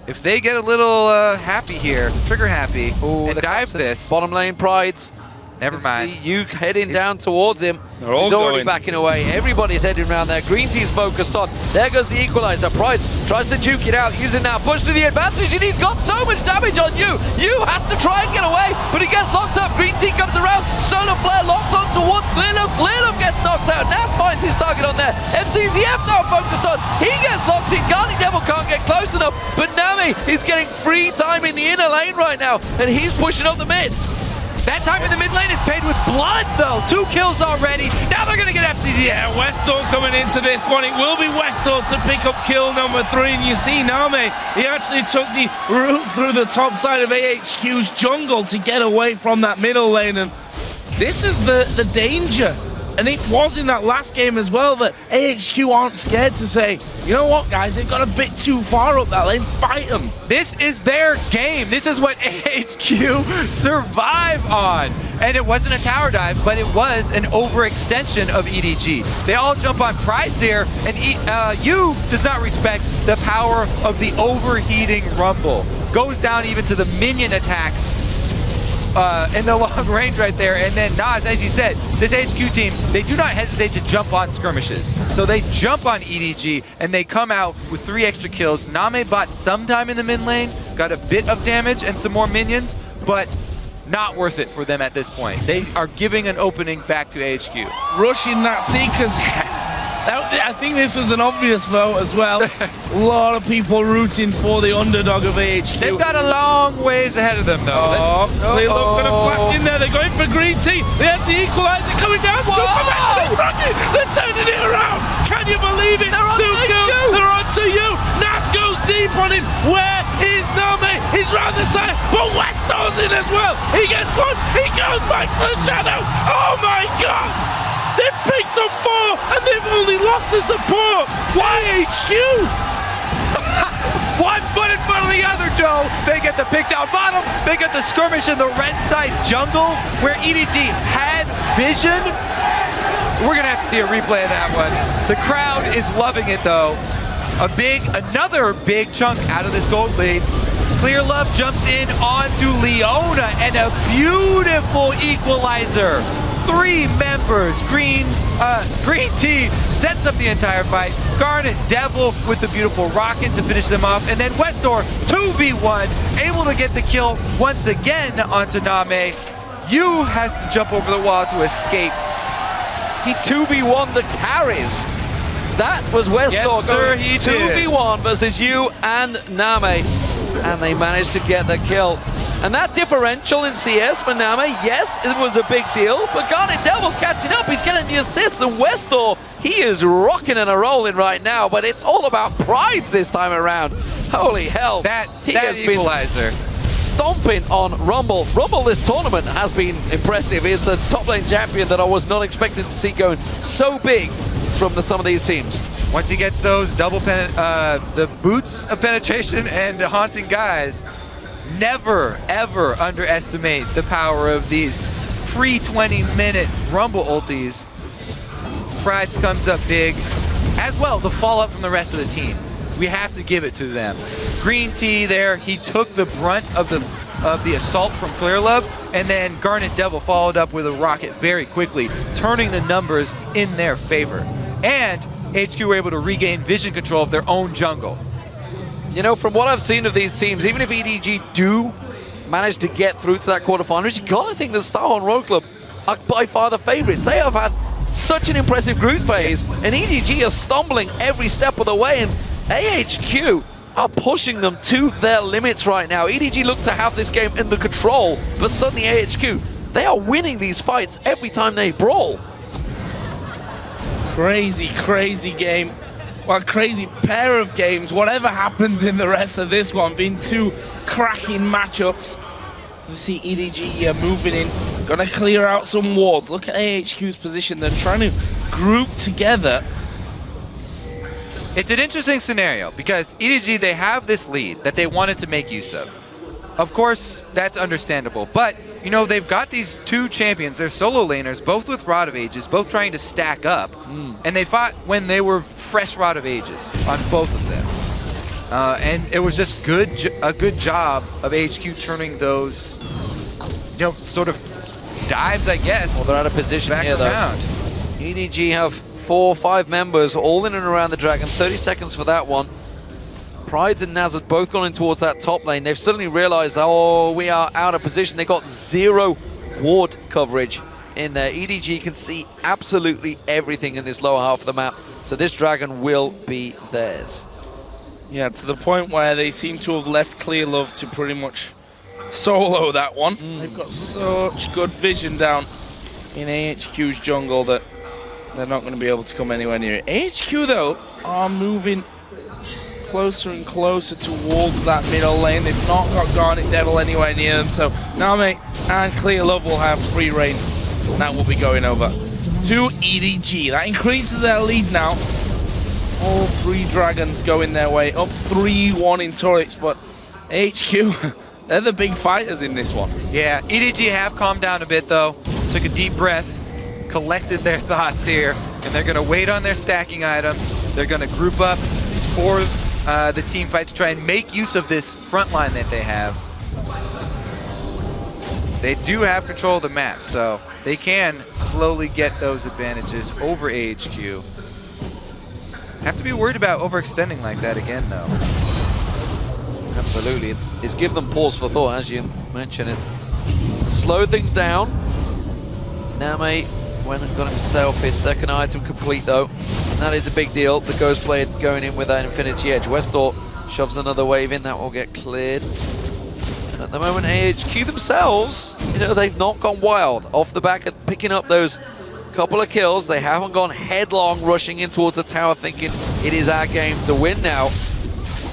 Speaker 8: if they get a little happy here, trigger happy, and dive this.
Speaker 6: Bottom lane, Prydz.
Speaker 8: Never mind.
Speaker 6: You heading down towards him.
Speaker 7: They're all
Speaker 6: He's already
Speaker 7: going.
Speaker 6: backing away. Everybody's heading around there. GreenTea's focused on. There goes the equalizer. Prydz tries to juke it out, using that push to the advantage, and he's got so much damage on you. You has to try and get away, but he gets locked up. GreenTea comes around. Solar Flare locks on towards Clearlove. Clearlove gets knocked out. Nas finds his target on there. Fzzf now focused on. He gets locked in. GarnetDevil can't get close enough, but NaMei is getting free time in the inner lane right now, and he's pushing up the mid.
Speaker 8: That time in the mid lane is paid with blood, though. 2 kills already. Now they're going to get FCZ.
Speaker 7: Yeah, westdoor coming into this one. It will be westdoor to pick up kill number 3. And you see NaMei, he actually took the route through the top side of AHQ's jungle to get away from that middle lane. And this is the danger. And it was in that last game as well that AHQ aren't scared to say, you know what, guys, they've got a bit too far up that lane, fight them.
Speaker 8: This is their game. This is what AHQ survive on. And it wasn't a tower dive, but it was an overextension of EDG. They all jump on Prydz here, and U does not respect the power of the overheating Rumble. Goes down even to the minion attacks in the long range right there. And then Nas, as you said, this HQ team, they do not hesitate to jump on skirmishes. So they jump on EDG and they come out with 3 extra kills. NaMei bought some time in the mid lane, got a bit of damage and some more minions, but not worth it for them at this point. They are giving an opening back to AHQ.
Speaker 7: Rushing that Seekers. I think this was an obvious vote as well. A lot of people rooting for the underdog of AHQ.
Speaker 8: They've got a long ways ahead of them, though.
Speaker 7: Clearlove going to flash in there. They're going for GreenTea. They have the equalizer coming down. They're turning it around. Can you believe it? They're on 2 kills. They're on to you. Nas goes deep on him. Where is NaMei? He's round the side, but westdoor's in as well. He gets one. He goes back to the shadow. Oh my God! They've picked up 4 and they've only lost the support. Why HQ?
Speaker 8: One foot in front of the other, Joe. They get the pick down bottom. They get the skirmish in the red side jungle where EDG had vision. We're going to have to see a replay of that one. The crowd is loving it, though. Another big chunk out of this gold lead. Clearlove jumps in onto Leona and a beautiful equalizer. 3 members. GreenTea sets up the entire fight. GarnetDevil with the beautiful rocket to finish them off. And then westdoor 2v1, able to get the kill once again onto NaMei. Yu has to jump over the wall to escape.
Speaker 6: He 2v1 the carries. That was westdoor.
Speaker 8: Yes, sir, he did.
Speaker 6: 2v1 versus you and NaMei. And they managed to get the kill. And that differential in CS for NaMei, yes, it was a big deal, but GarnetDevil's catching up. He's getting the assists, and westdoor, he is rocking and a-rolling right now, but it's all about Prydz this time around. Holy hell.
Speaker 8: That
Speaker 6: has
Speaker 8: equalizer.
Speaker 6: Been stomping on Rumble. Rumble this tournament has been impressive. He's a top lane champion that I was not expecting to see going so big from some of these teams.
Speaker 8: Once he gets those the boots of penetration and the haunting guys, never, ever underestimate the power of these pre-20-minute Rumble ultis. Prydz comes up big. As well, the fallout from the rest of the team. We have to give it to them. GreenTea there, he took the brunt of the assault from Clearlove, and then GarnetDevil followed up with a rocket very quickly, turning the numbers in their favor. And AHQ were able to regain vision control of their own jungle.
Speaker 6: You know, from what I've seen of these teams, even if EDG do manage to get through to that quarterfinal, you gotta think the Starhorn Road Club are by far the favorites. They have had such an impressive group phase, and EDG are stumbling every step of the way, and AHQ are pushing them to their limits right now. EDG look to have this game in the control, but suddenly AHQ, they are winning these fights every time they brawl.
Speaker 7: Crazy, crazy game. Well, crazy pair of games. Whatever happens in the rest of this one, being two cracking matchups. You see EDG moving in, gonna clear out some wards. Look at AHQ's position. They're trying to group together.
Speaker 8: It's an interesting scenario because EDG, they have this lead that they wanted to make use of. Of course, that's understandable, but you know, they've got these two champions, they're solo laners, both with Rod of Ages, both trying to stack up, and they fought when they were fresh Rod of Ages on both of them. And it was just a good job of AHQ turning those, you know, sort of dives, I guess.
Speaker 6: Well, they're out of position
Speaker 8: back
Speaker 6: here, though.
Speaker 8: around.
Speaker 6: EDG have 4 or 5 members all in and around the Dragon. 30 seconds for that one. Prydz and Naz have both gone in towards that top lane. They've suddenly realized, oh, we are out of position. They got 0 ward coverage in there. EDG can see absolutely everything in this lower half of the map. So this Dragon will be theirs.
Speaker 7: Yeah, to the point where they seem to have left Clearlove to pretty much solo that one. They've got such good vision down in AHQ's jungle that they're not going to be able to come anywhere near it. AHQ, though, are moving closer and closer towards that middle lane. They've not got GarnetDevil anywhere near them, so NaMei and Clearlove will have free reign, and that will be going over to EDG. That increases their lead now. All 3 dragons going their way, up 3-1 in turrets, but AHQ, they're the big fighters in this one.
Speaker 8: Yeah, EDG have calmed down a bit though, took a deep breath, collected their thoughts here, and they're gonna wait on their stacking items. They're gonna group up for the team fight to try and make use of this front line that they have. They do have control of the map, so they can slowly get those advantages over AHQ. Have to be worried about overextending like that again, though.
Speaker 6: Absolutely, it's give them pause for thought, as you mentioned. It's slowed things down. NaMei went and got himself his second item complete, though. And that is a big deal. The Ghost Blade going in with that Infinity Edge. westdoor shoves another wave in, that will get cleared. And at the moment, AHQ themselves, you know, they've not gone wild. Off the back of picking up those couple of kills, they haven't gone headlong rushing in towards the tower thinking it is our game to win now.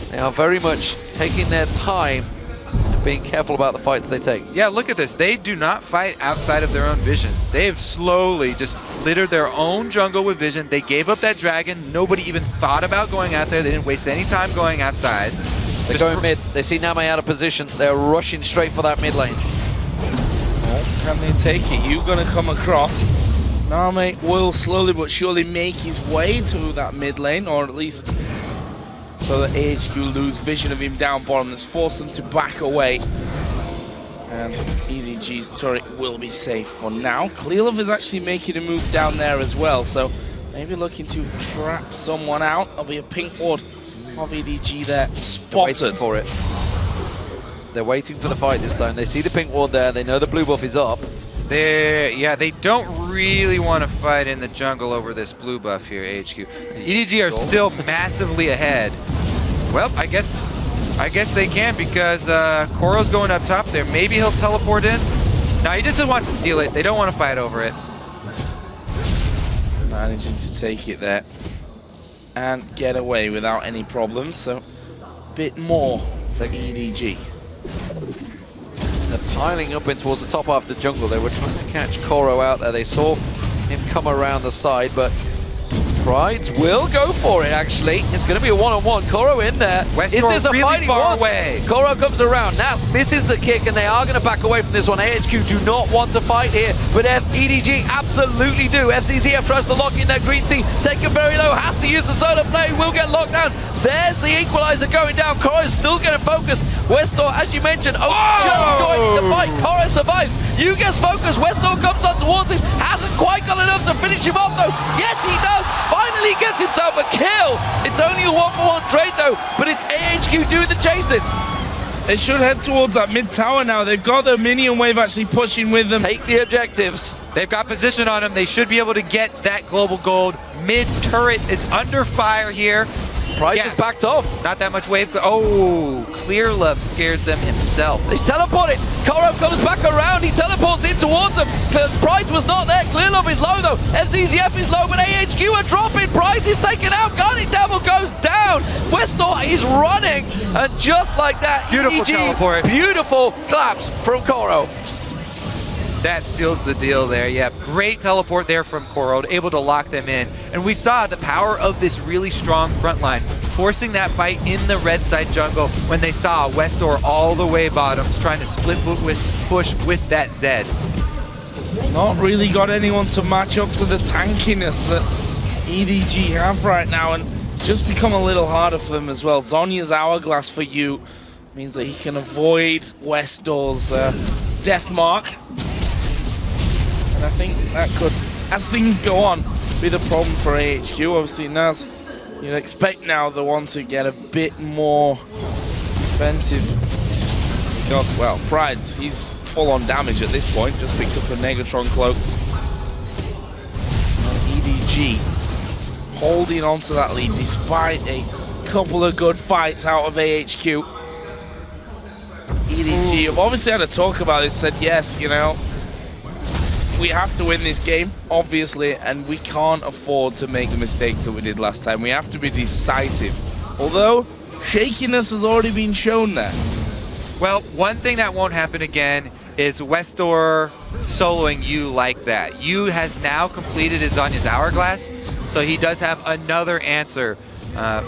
Speaker 6: They are very much taking their time and being careful about the fights they take.
Speaker 8: Yeah, look at this. They do not fight outside of their own vision. They have slowly just littered their own jungle with vision. They gave up that dragon. Nobody even thought about going out there. They didn't waste any time going outside.
Speaker 6: They're going mid. They see NaMei out of position. They're rushing straight for that mid lane.
Speaker 7: Oh, can they take it? You're going to come across. NaMei will slowly but surely make his way to that mid lane, or at least so that AHQ lose vision of him down bottom. That's forced them to back away. And EDG's turret will be safe for now. Clearlove is actually making a move down there as well, so maybe looking to trap someone out. There'll be a pink ward of EDG there, spotted.
Speaker 6: They're waiting for it. They're waiting for the fight this time. They see the pink ward there. They know the blue buff is up.
Speaker 8: They don't really want to fight in the jungle over this blue buff here, AHQ. EDG are still massively ahead. Well, I guess they can because Koro's going up top there. Maybe he'll teleport in. No, he just wants to steal it. They don't want to fight over it.
Speaker 7: Managing to take it there and get away without any problems, so a bit more for EDG.
Speaker 6: They're piling up in towards the top half of the jungle. They were trying to catch Koro out there. They saw him come around the side, but Prydz will go for it, actually. It's going to be a one-on-one. Koro in there. Is this a
Speaker 8: really
Speaker 6: fighting
Speaker 8: far
Speaker 6: one?
Speaker 8: away.
Speaker 6: Koro comes around. Nas misses the kick, and they are going to back away from this one. AHQ do not want to fight here, but EDG absolutely do. Fzzf tries to lock in their GreenTea. Taken very low, has to use the solar flame, will get locked down. There's the equalizer going down. Koro is still going to focus. westdoor, as you mentioned, just joining the fight. Koro survives. You gets focused. westdoor comes on towards him. Hasn't quite got enough to finish him off, though. Yes, he does. Finally gets himself a kill. It's only a 1-for-1 trade, though, but it's AHQ doing the chasing.
Speaker 7: They should head towards that mid tower now. They've got the minion wave actually pushing with them.
Speaker 6: Take the objectives.
Speaker 8: They've got position on them. They should be able to get that global gold. Mid turret is under fire here.
Speaker 6: Prydz is backed off.
Speaker 8: Not that much wave. Oh, Clearlove scares them himself.
Speaker 6: He's teleported. Koro comes back around. He teleports in towards him. Prydz was not there. Clearlove is low, though. Fzzf is low, but AHQ are dropping. Prydz is taken out. GarnetDevil goes down. westdoor is running. And just like that,
Speaker 8: Beautiful
Speaker 6: EDG,
Speaker 8: teleport.
Speaker 6: beautiful claps from Koro.
Speaker 8: That seals the deal there. Yeah, great teleport there from Koro, able to lock them in. And we saw the power of this really strong front line, forcing that fight in the red side jungle when they saw westdoor all the way bottoms, trying to split push with that Zed.
Speaker 7: Not really got anyone to match up to the tankiness that EDG have right now, and it's just become a little harder for them as well. Zhonya's hourglass for you means that he can avoid westdoor's death mark. And I think that could, as things go on, be the problem for AHQ. Obviously, Naz, you'd expect now the one to get a bit more defensive. Because, well, Prydz, he's full on damage at this point. Just picked up a Negatron cloak. And EDG holding on to that lead despite a couple of good fights out of AHQ. EDG have obviously had a talk about this, said yes, you know, we have to win this game, obviously, and we can't afford to make the mistakes that we did last time. We have to be decisive. Although, shakiness has already been shown there.
Speaker 8: Well, one thing that won't happen again is westdoor soloing you like that. You has now completed his Zhonya's hourglass, so he does have another answer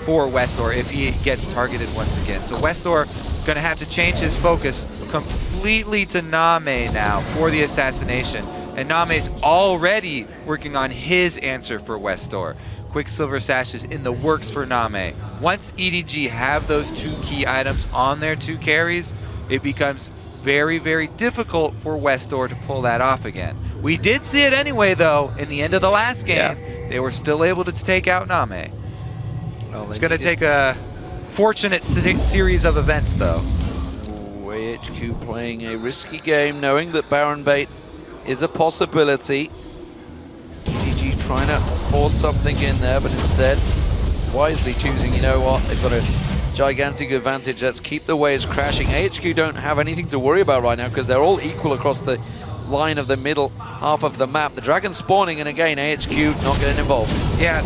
Speaker 8: for westdoor if he gets targeted once again. So westdoor gonna have to change his focus completely to NaMei now for the assassination. And NaMei's already working on his answer for westdoor. Quicksilver Sash is in the works for NaMei. Once EDG have those two key items on their two carries, it becomes very, very difficult for westdoor to pull that off again. We did see it anyway, though, in the end of the last game. Yeah. They were still able to take out NaMei. Well, it's going to take a fortunate series of events, though.
Speaker 6: AHQ playing a risky game, knowing that Baron Bait is a possibility. EDG trying to force something in there, but instead wisely choosing, you know what, they've got a gigantic advantage. Let's keep the waves crashing. AHQ don't have anything to worry about right now because they're all equal across the line of the middle half of the map. The dragon spawning, and again, AHQ not getting involved.
Speaker 8: Yeah,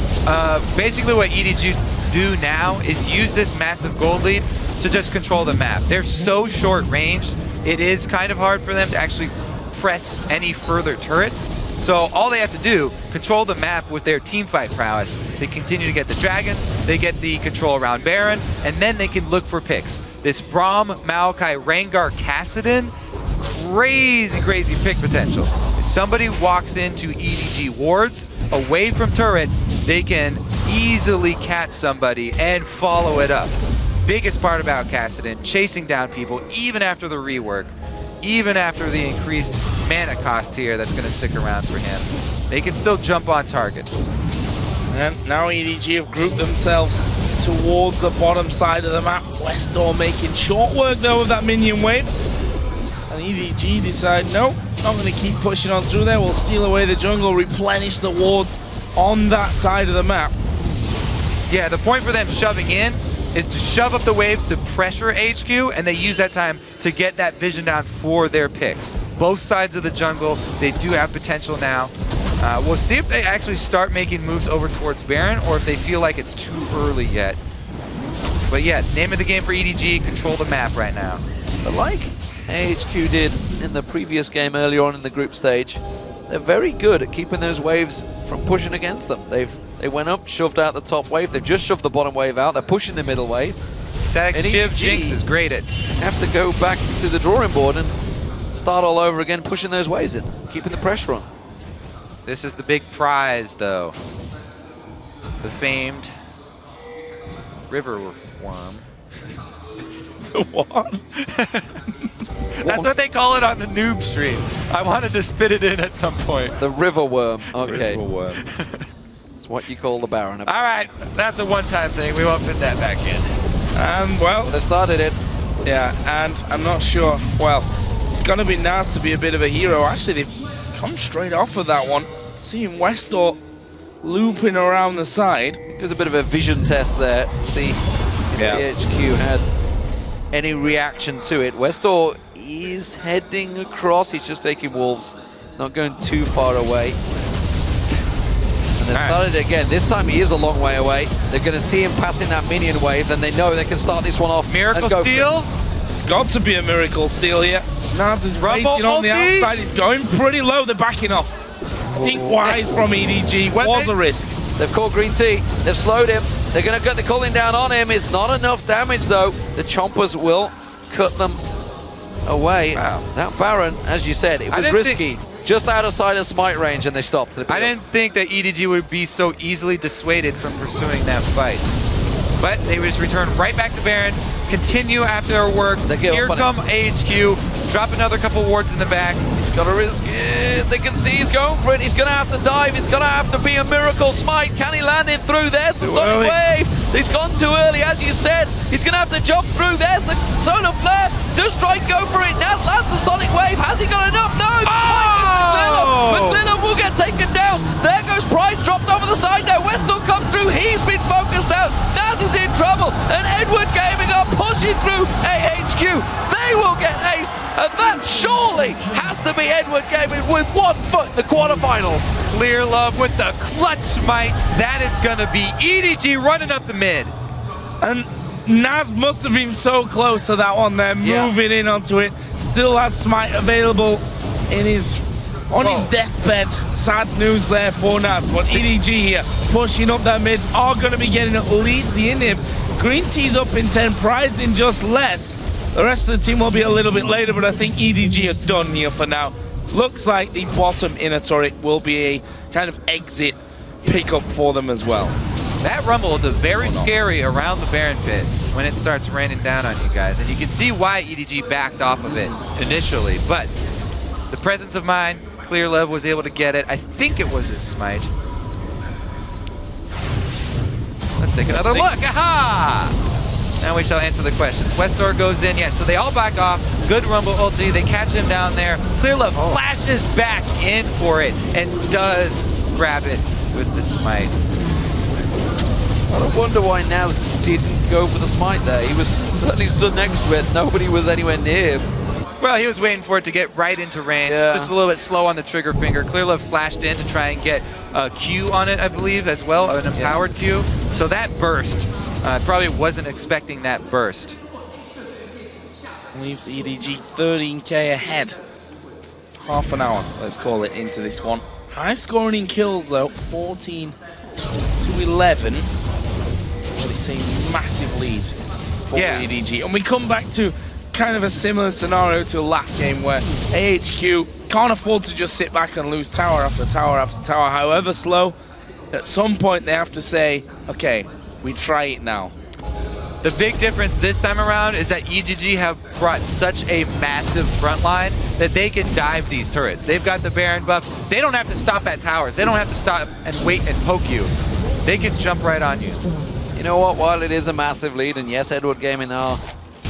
Speaker 8: basically what EDG do now is use this massive gold lead to just control the map. They're so short range, it is kind of hard for them to actually press any further turrets. So all they have to do, control the map with their teamfight prowess. They continue to get the dragons, they get the control around Baron, and then they can look for picks. This Braum, Maokai, Rengar, Kassadin, crazy pick potential. If somebody walks into EDG wards, away from turrets, they can easily catch somebody and follow it up. Biggest part about Kassadin, chasing down people even after the rework, even after the increased mana cost here that's going to stick around for him. They can still jump on targets.
Speaker 7: And now EDG have grouped themselves towards the bottom side of the map. westdoor making short work though of that minion wave. And EDG decide, nope, not going to keep pushing on through there. We'll steal away the jungle, replenish the wards on that side of the map.
Speaker 8: Yeah, the point for them shoving in is to shove up the waves to pressure HQ, and they use that time to get that vision down for their picks. Both sides of the jungle, they do have potential now. We'll see if they actually start making moves over towards Baron, or if they feel like it's too early yet. But yeah, name of the game for EDG, control the map right now.
Speaker 6: But like AHQ did in the previous game earlier on in the group stage, they're very good at keeping those waves from pushing against them. They've They went up, shoved out the top wave. They've just shoved the bottom wave out. They're pushing the middle wave.
Speaker 8: Static
Speaker 6: And
Speaker 8: Shiv
Speaker 6: EDG
Speaker 8: Jinx is great at.
Speaker 6: Have to go back to the drawing board and start all over again, pushing those waves in, keeping the pressure on.
Speaker 8: This is the big prize, though. The famed river worm.
Speaker 7: The what?
Speaker 8: That's what they call it on the noob stream. I wanted to spit it in at some point.
Speaker 6: The river worm. Okay.
Speaker 8: River worm.
Speaker 6: That's what you call the Baron.
Speaker 8: All right, that's a one-time thing. We won't fit that back in.
Speaker 7: Well,
Speaker 6: They started it.
Speaker 7: yeah, and I'm not sure. Well, it's going to be nice to be a bit of a hero. Actually, they've come straight off of that one. Seeing westdoor looping around the side.
Speaker 6: There's a bit of a vision test there to see if the AHQ had any reaction to it. westdoor is heading across. He's just taking wolves, not going too far away. And they started it again. This time he is a long way away. They're going to see him passing that minion wave, then they know they can start this one off.
Speaker 8: Miracle
Speaker 6: and go
Speaker 8: Steal.
Speaker 7: It's got to be a miracle steal here. Naz is
Speaker 8: Rumble
Speaker 7: waiting on the
Speaker 8: ulti.
Speaker 7: outside. He's going pretty low. They're backing off. I think wise from EDG was a risk.
Speaker 6: They've caught GreenTea. They've slowed him. They're going to get the cooling down on him. It's not enough damage, though. The chompers will cut them away.
Speaker 8: Wow.
Speaker 6: That Baron, as you said, it was risky. Just out of sight of smite range, and they stopped.
Speaker 8: I didn't think that EDG would be so easily dissuaded from pursuing that fight. But they just return right back to Baron, continue after their work. Here come AHQ, drop another couple wards in the back.
Speaker 6: He's got to risk it. They can see he's going for it. He's going to have to dive. It's going to have to be a miracle smite. Can he land it through? There's the sonic wave. He's gone too early, as you said. He's going to have to jump through. There's the solar flare. Does Strike go for it? Naz lands the sonic wave. Has he got enough? No! McClellan will get taken down. There goes Prydz, dropped over the side now. westdoor comes through. He's been focused out. Naz is in trouble. And Edward Gaming are pushing through AHQ. They will get aced. And that surely has to be Edward Gaming with 1 foot in the quarterfinals.
Speaker 8: Clearlove with the clutch smite. That is going to be EDG running up the mid.
Speaker 7: And Naz must have been so close to that one there, moving in onto it. Still has smite available in his his deathbed. Sad news there for Naz, but EDG here pushing up that mid are going to be getting at least the inhib. GreenTea's up in 10, Prydz in just less. The rest of the team will be a little bit later, but I think EDG are done here for now. Looks like the bottom inner turret will be a kind of exit pickup for them as well.
Speaker 8: That rumble is very scary around the Baron pit when it starts raining down on you guys. And you can see why EDG backed off of it initially. But the presence of mind, Clearlove was able to get it. I think it was his smite. Let's take another look. Aha! Now we shall answer the question. westdoor goes in, yes, so they all back off. Good rumble ulti, they catch him down there. Clearlove flashes back in for it and does grab it with the smite.
Speaker 6: I don't wonder why Naz didn't go for the smite there. He was certainly stood next to it. Nobody was anywhere near him.
Speaker 8: Well, he was waiting for it to get right into range. Just a little bit slow on the trigger finger. Clearlove flashed in to try and get a Q on it, I believe, as well, an empowered Q. So that burst. Probably wasn't expecting that burst.
Speaker 7: Leaves EDG 13k ahead. Half an hour, let's call it, into this one. High scoring in kills though, 14 to 11. But it's a massive lead for EDG. And we come back to kind of a similar scenario to last game where AHQ can't afford to just sit back and lose tower after tower after tower, however slow. At some point they have to say, okay, we try it now.
Speaker 8: The big difference this time around is that EDG have brought such a massive front line that they can dive these turrets. They've got the Baron buff. They don't have to stop at towers. They don't have to stop and wait and poke you. They can jump right on you.
Speaker 6: You know what, while it is a massive lead, and yes, Edward Gaming are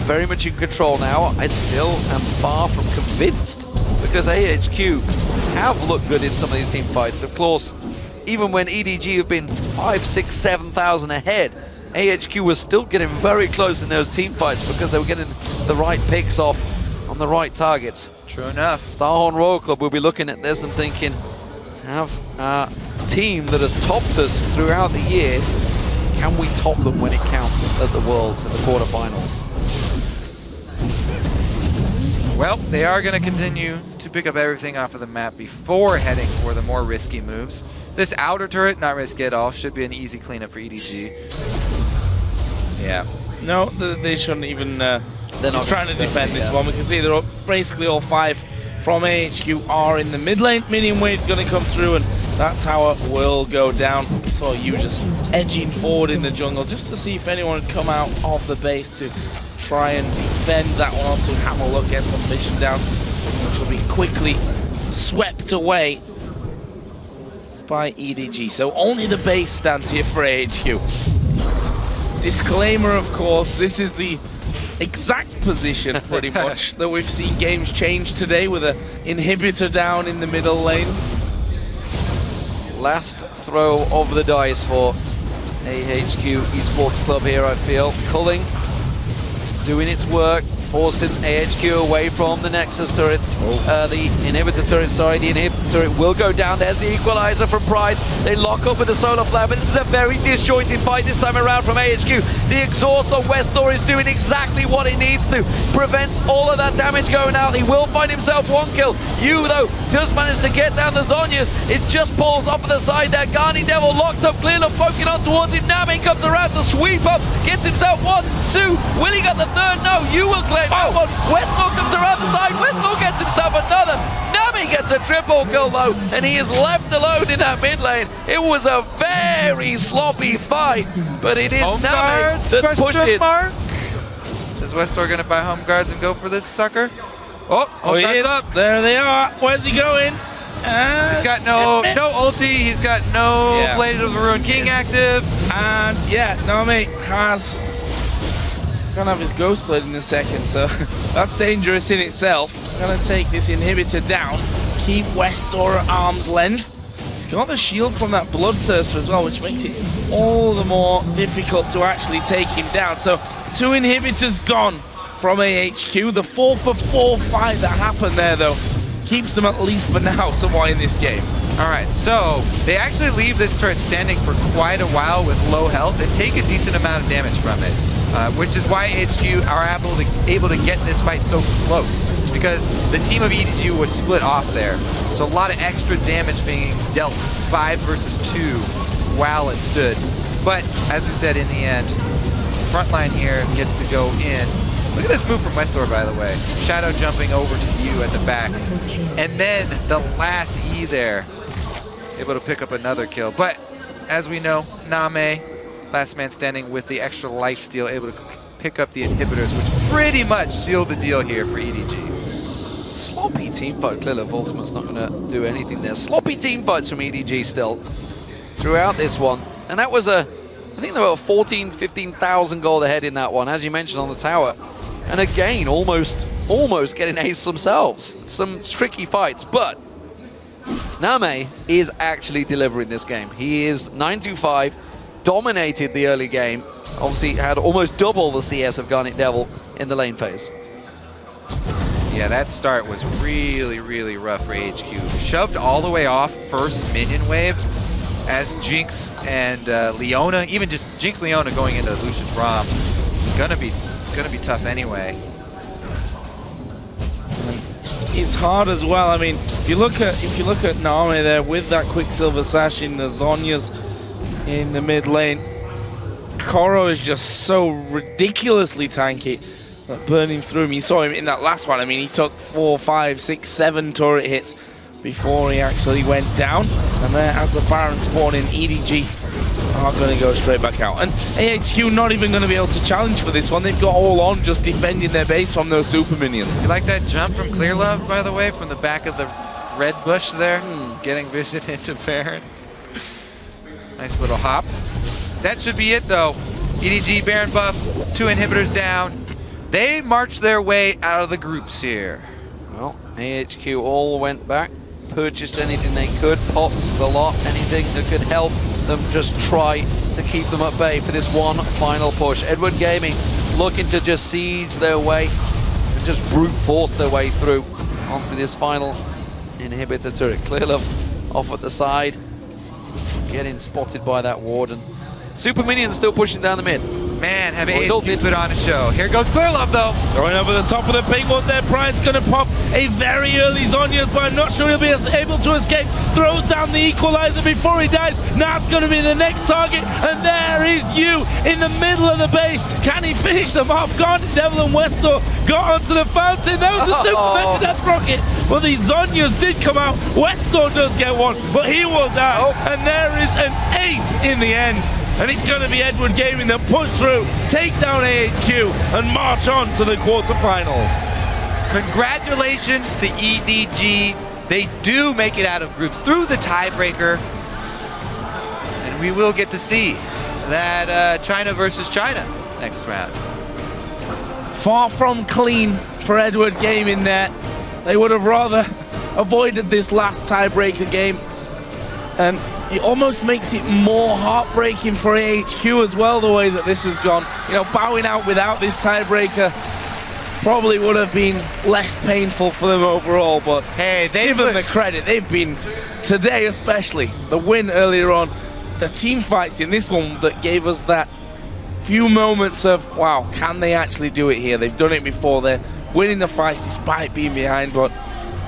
Speaker 6: very much in control now, I still am far from convinced because AHQ have looked good in some of these team fights. Of course, even when EDG have been 5, 6, 7,000 ahead, AHQ was still getting very close in those team fights because they were getting the right picks off on the right targets.
Speaker 8: True enough.
Speaker 6: Starhorn Royal Club will be looking at this and thinking, have a team that has topped us throughout the year, can we top them when it counts at the Worlds and the quarterfinals?
Speaker 8: Well, they are going to continue to pick up everything off of the map before heading for the more risky moves. This outer turret, not risky at all. Should be an easy cleanup for EDG.
Speaker 7: Yeah. No, they shouldn't even... they're not trying to defend this one. We can see they're all, basically all 5 from AHQ are in the mid lane. Minion wave's going to come through and that tower will go down. So you just edging forward in the jungle just to see if anyone would come out of the base to try and defend that one onto Hammerlock, get some vision down, which will be quickly swept away by EDG. So only the base stands here for AHQ. Disclaimer, of course, this is the exact position pretty much that we've seen games change today with an inhibitor down in the middle lane.
Speaker 6: Last throw of the dice for AHQ Esports Club here, I feel. Culling doing its work, forcing AHQ away from the Nexus turrets. The inhibitor turret, sorry, the inhibitor turret will go down. There's the equalizer from Prydz. They lock up with the solar flare, but this is a very disjointed fight this time around from AHQ. The exhaust on westdoor is doing exactly what it needs to. Prevents all of that damage going out. He will find himself 1 kill. You, though, does manage to get down the Zhonyas. It just pulls off to the side there. GarnetDevil locked up, Clearlove poking on towards him. NaMei comes around to sweep up, gets himself 1, 2. Will he get the 3rd? No, you will claim that one. Westdoor comes around the side. Westdoor gets himself another. NaMei gets a triple kill though, and he is left alone in that mid lane. It was a very sloppy fight, but it is
Speaker 8: Home
Speaker 6: NaMei
Speaker 8: guards?
Speaker 6: that pushed it.
Speaker 8: Mark? Is Westdoor going to buy home guards and go for this sucker? Oh, home guards up.
Speaker 7: There they are. Where's he going?
Speaker 8: He's got no ulti. He's got no Blade of the Ruined King active.
Speaker 7: And yeah, NaMei has gonna have his Ghost Blade in a second, so that's dangerous in itself. Gonna take this inhibitor down, keep Westdoor at arm's length. He's got the shield from that Bloodthirster as well, which makes it all the more difficult to actually take him down. So 2 inhibitors gone from AHQ. The 4 for 4 fight that happened there, though, keeps them at least for now somewhat in this game.
Speaker 8: All right, so they actually leave this turret standing for quite a while with low health and take a decent amount of damage from it, which is why HQ are able to get this fight so close, because the team of EDG was split off there. So a lot of extra damage being dealt 5 versus 2 while it stood. But as we said, in the end, frontline here gets to go in. Look at this move from Westdoor, by the way. Shadow jumping over to you at the back. And then the last E there, able to pick up another kill. But as we know, NaMei, last man standing with the extra lifesteal, able to pick up the inhibitors, which pretty much sealed the deal here for EDG.
Speaker 6: Sloppy teamfight. Clearlove Ultimate's not going to do anything there. Sloppy teamfights from EDG still throughout this one. And that was I think they were 14,000, 15,000 gold ahead in that one, as you mentioned on the tower. And again, almost getting ace themselves. Some tricky fights, but NaMei is actually delivering this game. He is 9-2-5, dominated the early game. Obviously had almost double the CS of GarnetDevil in the lane phase.
Speaker 8: Yeah, that start was really, really rough for HQ. Shoved all the way off first minion wave as Jinx and Leona, even just Jinx Leona going into Lucius Rom, gonna be tough anyway.
Speaker 7: It's hard as well. I mean, if you look at NaMei there with that Quicksilver Sash in the Zhonyas in the mid lane, Koro is just so ridiculously tanky, burning through him. You saw him in that last one. I mean, he took 4, 5, 6, 7 turret hits before he actually went down. And there, as the Baron spawned in, EDG are going to go straight back out. And AHQ not even going to be able to challenge for this one. They've got all on just defending their base from those super minions.
Speaker 8: You like that jump from Clearlove, by the way, from the back of the red bush there? Getting vision into Baron. Nice little hop. That should be it, though. EDG, Baron buff, 2 inhibitors down. They marched their way out of the groups here.
Speaker 6: Well, AHQ all went back, purchased anything they could, pots, the lot, anything that could help them just try to keep them at bay for this one final push. Edward Gaming looking to just siege their way and just brute force their way through onto this final inhibitor turret. Clearlove off at the side, getting spotted by that Warden. Super Minions still pushing down the mid.
Speaker 8: Man, have
Speaker 6: Well, he's
Speaker 8: AHQ
Speaker 6: ulted.
Speaker 8: put on a show. Here goes Clearlove, though.
Speaker 7: Throwing over the top of the big one there. Prydz going to pop a very early Zhonya's, but I'm not sure he'll be able to escape. Throws down the equalizer before he dies. Now it's going to be the next target, and there is Yu in the middle of the base. Can he finish them off? GarnetDevil and westdoor got onto the fountain. That was the super mega death rocket. Well, the Zhonya's did come out. westdoor does get one, but he will die. And there is an ace in the end. And it's going to be Edward Gaming that push through, take down AHQ, and march on to the quarterfinals.
Speaker 8: Congratulations to EDG. They do make it out of groups through the tiebreaker. And we will get to see that China versus China next round.
Speaker 7: Far from clean for Edward Gaming there. They would have rather avoided this last tiebreaker game. And it almost makes it more heartbreaking for AHQ as well, the way that this has gone. You know, bowing out without this tiebreaker probably would have been less painful for them overall, but
Speaker 8: Hey,
Speaker 7: give them the credit. They've been, today especially, the win earlier on, the team fights in this one that gave us that few moments of, wow, can they actually do it here? They've done it before. They're winning the fights despite being behind, but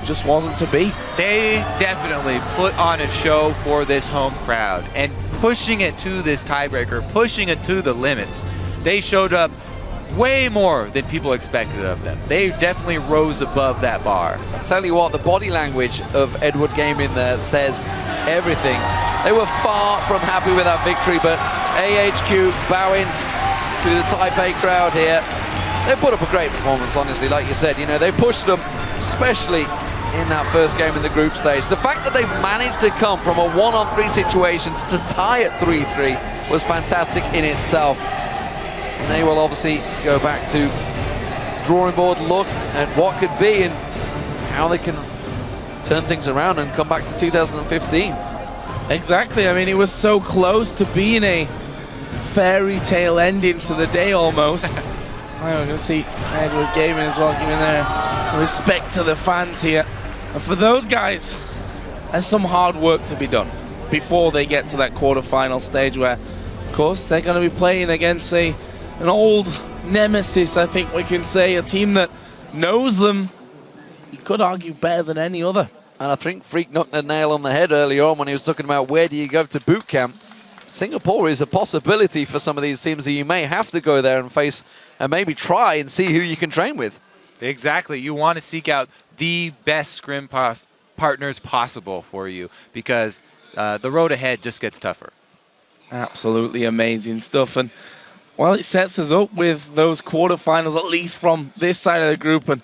Speaker 7: just wasn't to be.
Speaker 8: They definitely put on a show for this home crowd and pushing it to this tiebreaker, pushing it to the limits. They showed up way more than people expected of them. They definitely rose above that bar.
Speaker 6: I'll tell you what, the body language of Edward Gaming there says everything. They were far from happy with that victory, but AHQ bowing to the Taipei crowd here. They put up a great performance, honestly, like you said. You know, they pushed them, especially in that first game in the group stage. The fact that they've managed to come from a 1-on-3 situations to tie at 3-3 was fantastic in itself. And they will obviously go back to drawing board look at what could be and how they can turn things around and come back to 2015.
Speaker 7: Exactly. I mean, it was so close to being a fairy tale ending to the day almost. We're going to see Edward Gaming as well, giving their respect to the fans here. And for those guys, there's some hard work to be done before they get to that quarterfinal stage where, of course, they're going to be playing against an old nemesis, I think we can say, a team that knows them, you could argue, better than any other.
Speaker 6: And I think Freak knocked the nail on the head earlier on when he was talking about where do you go to boot camp. Singapore is a possibility for some of these teams that you may have to go there and face and maybe try and see who you can train with.
Speaker 8: Exactly. You want to seek out the best scrim partners possible for you because the road ahead just gets tougher.
Speaker 7: Absolutely amazing stuff. And well, it sets us up with those quarterfinals, at least from this side of the group. And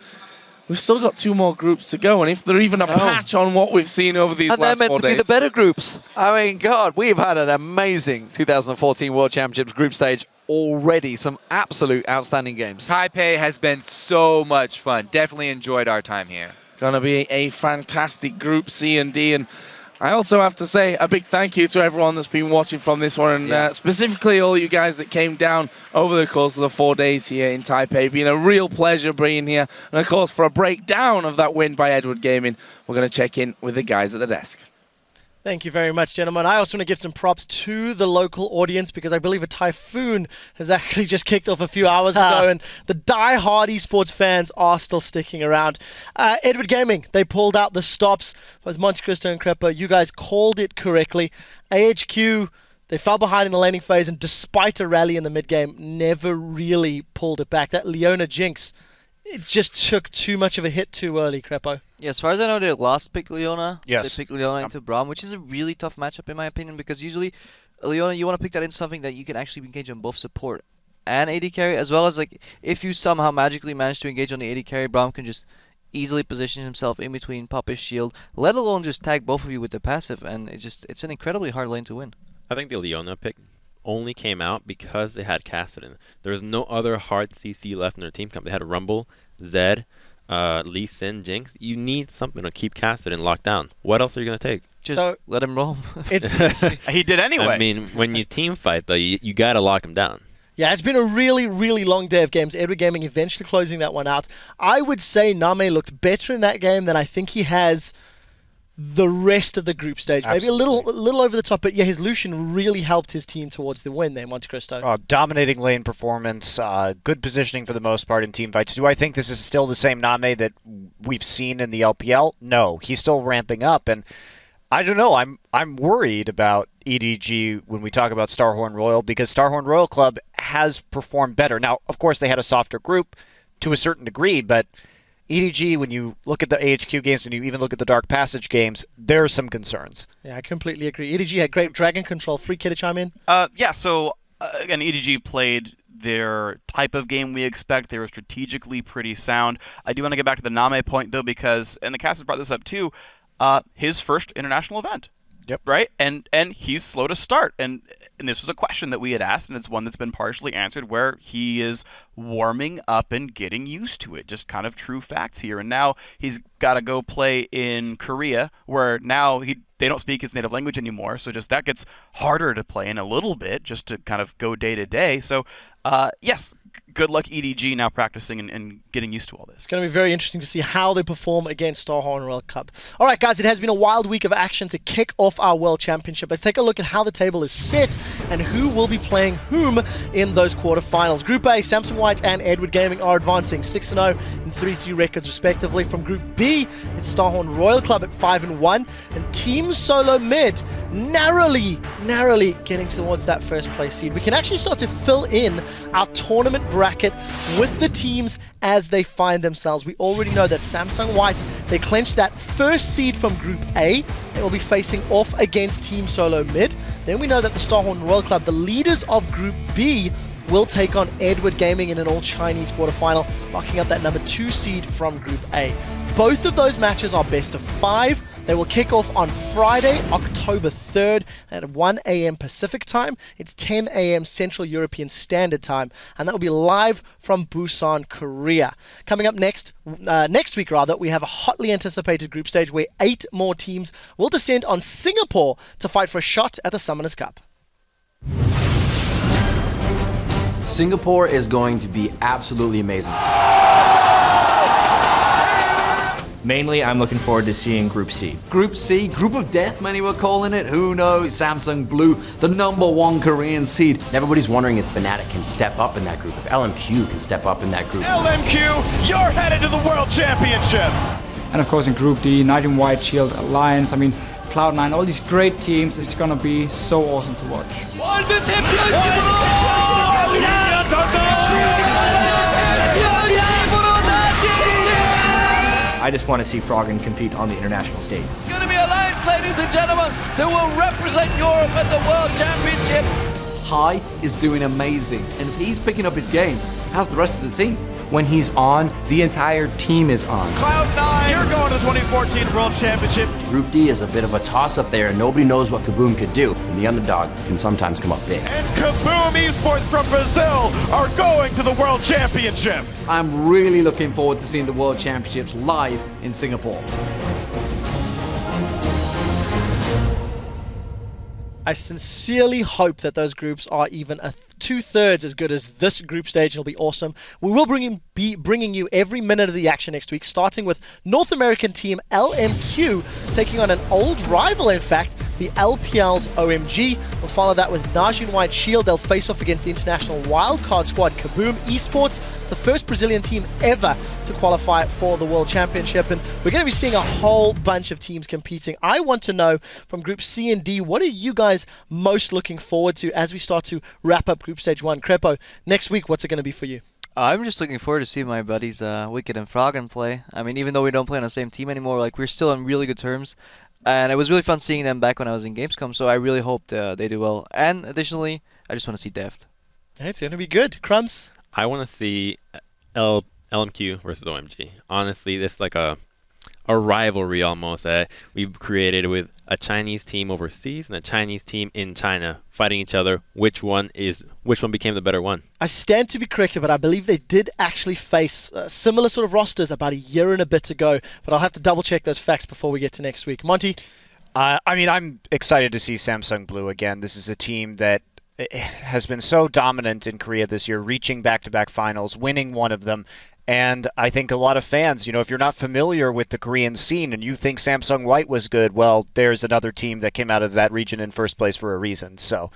Speaker 7: we've still got 2 more groups to go. And if they're even a patch on what we've seen over these last 4 days.
Speaker 6: And they're meant to be the better groups. I mean, God, we've had an amazing 2014 World Championships group stage already. Some absolute outstanding games.
Speaker 8: Taipei has been so much fun. Definitely enjoyed our time here.
Speaker 7: Going to be a fantastic Group C and D. And I also have to say a big thank you to everyone that's been watching from this one, and specifically all you guys that came down over the course of the 4 days here in Taipei. Been a real pleasure being here. And of course, for a breakdown of that win by Edward Gaming, we're going to check in with the guys at the desk.
Speaker 1: Thank you very much, gentlemen. I also want to give some props to the local audience because I believe a typhoon has actually just kicked off a few hours ago, and the die-hard esports fans are still sticking around. Edward Gaming, they pulled out the stops. Both Monte Cristo and Crepa, you guys called it correctly. AHQ, they fell behind in the laning phase, and despite a rally in the mid-game, never really pulled it back. That Leona Jinx, it just took too much of a hit too early, Crepo.
Speaker 4: Yeah, as far as I know, they lost pick Leona.
Speaker 5: Yes.
Speaker 4: They picked Leona into Braum, which is a really tough matchup in my opinion, because usually Leona, you want to pick that into something that you can actually engage on both support and AD carry, as well as like if you somehow magically manage to engage on the AD carry, Braum can just easily position himself in between Papa's shield, let alone just tag both of you with the passive, and it's an incredibly hard lane to win.
Speaker 3: I think the Leona pick only came out because they had Cassidy. There was no other hard CC left in their team comp. They had Rumble, Zed, Lee Sin, Jinx. You need something to keep Cassidy locked down. What else are you going to take?
Speaker 4: Just let him roam.
Speaker 2: He did anyway.
Speaker 3: I mean, when you team fight, though, you got to lock him down.
Speaker 1: Yeah, it's been a really, really long day of games. Edward Gaming eventually closing that one out. I would say NaMei looked better in that game than I think he has the rest of the group stage. Maybe a little over the top, but yeah, his Lucian really helped his team towards the win there, Monte Cristo.
Speaker 5: Dominating lane performance, good positioning for the most part in team fights. Do I think this is still the same NaMei that we've seen in the LPL? No, he's still ramping up, and I don't know. I'm worried about EDG when we talk about Starhorn Royal, because Starhorn Royal Club has performed better. Now, of course, they had a softer group to a certain degree, but EDG, when you look at the AHQ games, when you even look at the Dark Passage games, there are some concerns.
Speaker 1: Yeah, I completely agree. EDG had great dragon control. Free kid to chime in?
Speaker 2: Yeah, so again, EDG played their type of game we expect. They were strategically pretty sound. I do want to get back to the NaMei point, though, because, and the cast has brought this up too, his first international event.
Speaker 5: Yep.
Speaker 2: Right? And he's slow to start. And this was a question that we had asked, and it's one that's been partially answered, where he is warming up and getting used to it. Just kind of true facts here. And now he's got to go play in Korea, where now they don't speak his native language anymore. So just that gets harder to play in a little bit, just to kind of go day to day. So, yes, good luck EDG now practicing and getting used to all this.
Speaker 1: It's going to be very interesting to see how they perform against Starhorn World Cup. All right, guys, it has been a wild week of action to kick off our World Championship. Let's take a look at how the table is set and who will be playing whom in those quarterfinals. Group A, Samsung White and Edward Gaming are advancing 6-0 and 3-3 records respectively. From Group B, it's Starhorn Royal Club at 5-1 and Team Solo Mid narrowly getting towards that first place seed. We can actually start to fill in our tournament bracket with the teams as they find themselves. We already know that Samsung White, they clinched that first seed from Group A. They will be facing off against Team Solo Mid. Then we know that the Starhorn Royal Club, the leaders of Group B, will take on Edward Gaming in an all-Chinese quarterfinal, locking up that number 2 seed from Group A. Both of those matches are best of 5. They will kick off on Friday, October 3rd at 1 a.m. Pacific time. It's 10 a.m. Central European Standard Time, and that will be live from Busan, Korea. Coming up next week, we have a hotly anticipated group stage where 8 more teams will descend on Singapore to fight for a shot at the Summoners Cup.
Speaker 9: Singapore is going to be absolutely amazing.
Speaker 10: Mainly, I'm looking forward to seeing Group C.
Speaker 6: Group C, Group of Death, many were calling it. Who knows? Samsung Blue, the #1 Korean seed.
Speaker 9: Everybody's wondering if Fnatic can step up in that group, if LMQ can step up in that group.
Speaker 11: LMQ, you're headed to the World Championship!
Speaker 12: And of course in Group D, Knight in White, Shield, Alliance, Cloud9, all these great teams. It's gonna be so awesome to watch.
Speaker 10: I just want to see Froggen compete on the international stage.
Speaker 6: It's going to be Alliance, ladies and gentlemen, that will represent Europe at the World Championships. High is doing amazing, and if he's picking up his game, how's the rest of the team?
Speaker 10: When he's on, the entire team is on.
Speaker 11: Cloud9, you're going to the 2014 World Championship.
Speaker 9: Group D is a bit of a toss-up there, and nobody knows what Kaboom could do, and the underdog can sometimes come up big.
Speaker 11: And Kaboom Esports from Brazil are going to the World Championship.
Speaker 6: I'm really looking forward to seeing the World Championships live in Singapore.
Speaker 1: I sincerely hope that those groups are even a 2/3 as good as this group stage. It'll be awesome. We will be bringing you every minute of the action next week, starting with North American team LMQ taking on an old rival, in fact, the LPL's OMG. We'll follow that with Najin White Shield. They'll face off against the international wildcard squad Kaboom Esports. It's the first Brazilian team ever to qualify for the World Championship, and we're going to be seeing a whole bunch of teams competing. I want to know from Group C and D, what are you guys most looking forward to as we start to wrap up Group Stage 1? Crepo, next week, what's it going to be for you?
Speaker 4: I'm just looking forward to see my buddies Wicked and Froggen play. Even though we don't play on the same team anymore, we're still on really good terms. And it was really fun seeing them back when I was in Gamescom, so I really hope they do well. And additionally, I just want to see Deft.
Speaker 1: It's going to be good. Crumbs?
Speaker 3: I want to see LMQ versus OMG. Honestly, this is like a rivalry almost that we've created with a Chinese team overseas and a Chinese team in China fighting each other. Which one became the better one?
Speaker 1: I stand to be corrected, but I believe they did actually face similar sort of rosters about a year and a bit ago. But I'll have to double check those facts before we get to next week. Monty?
Speaker 5: I'm excited to see Samsung Blue again. This is a team that has been so dominant in Korea this year, reaching back-to-back finals, winning one of them. And I think a lot of fans, if you're not familiar with the Korean scene and you think Samsung White was good, well, there's another team that came out of that region in first place for a reason. So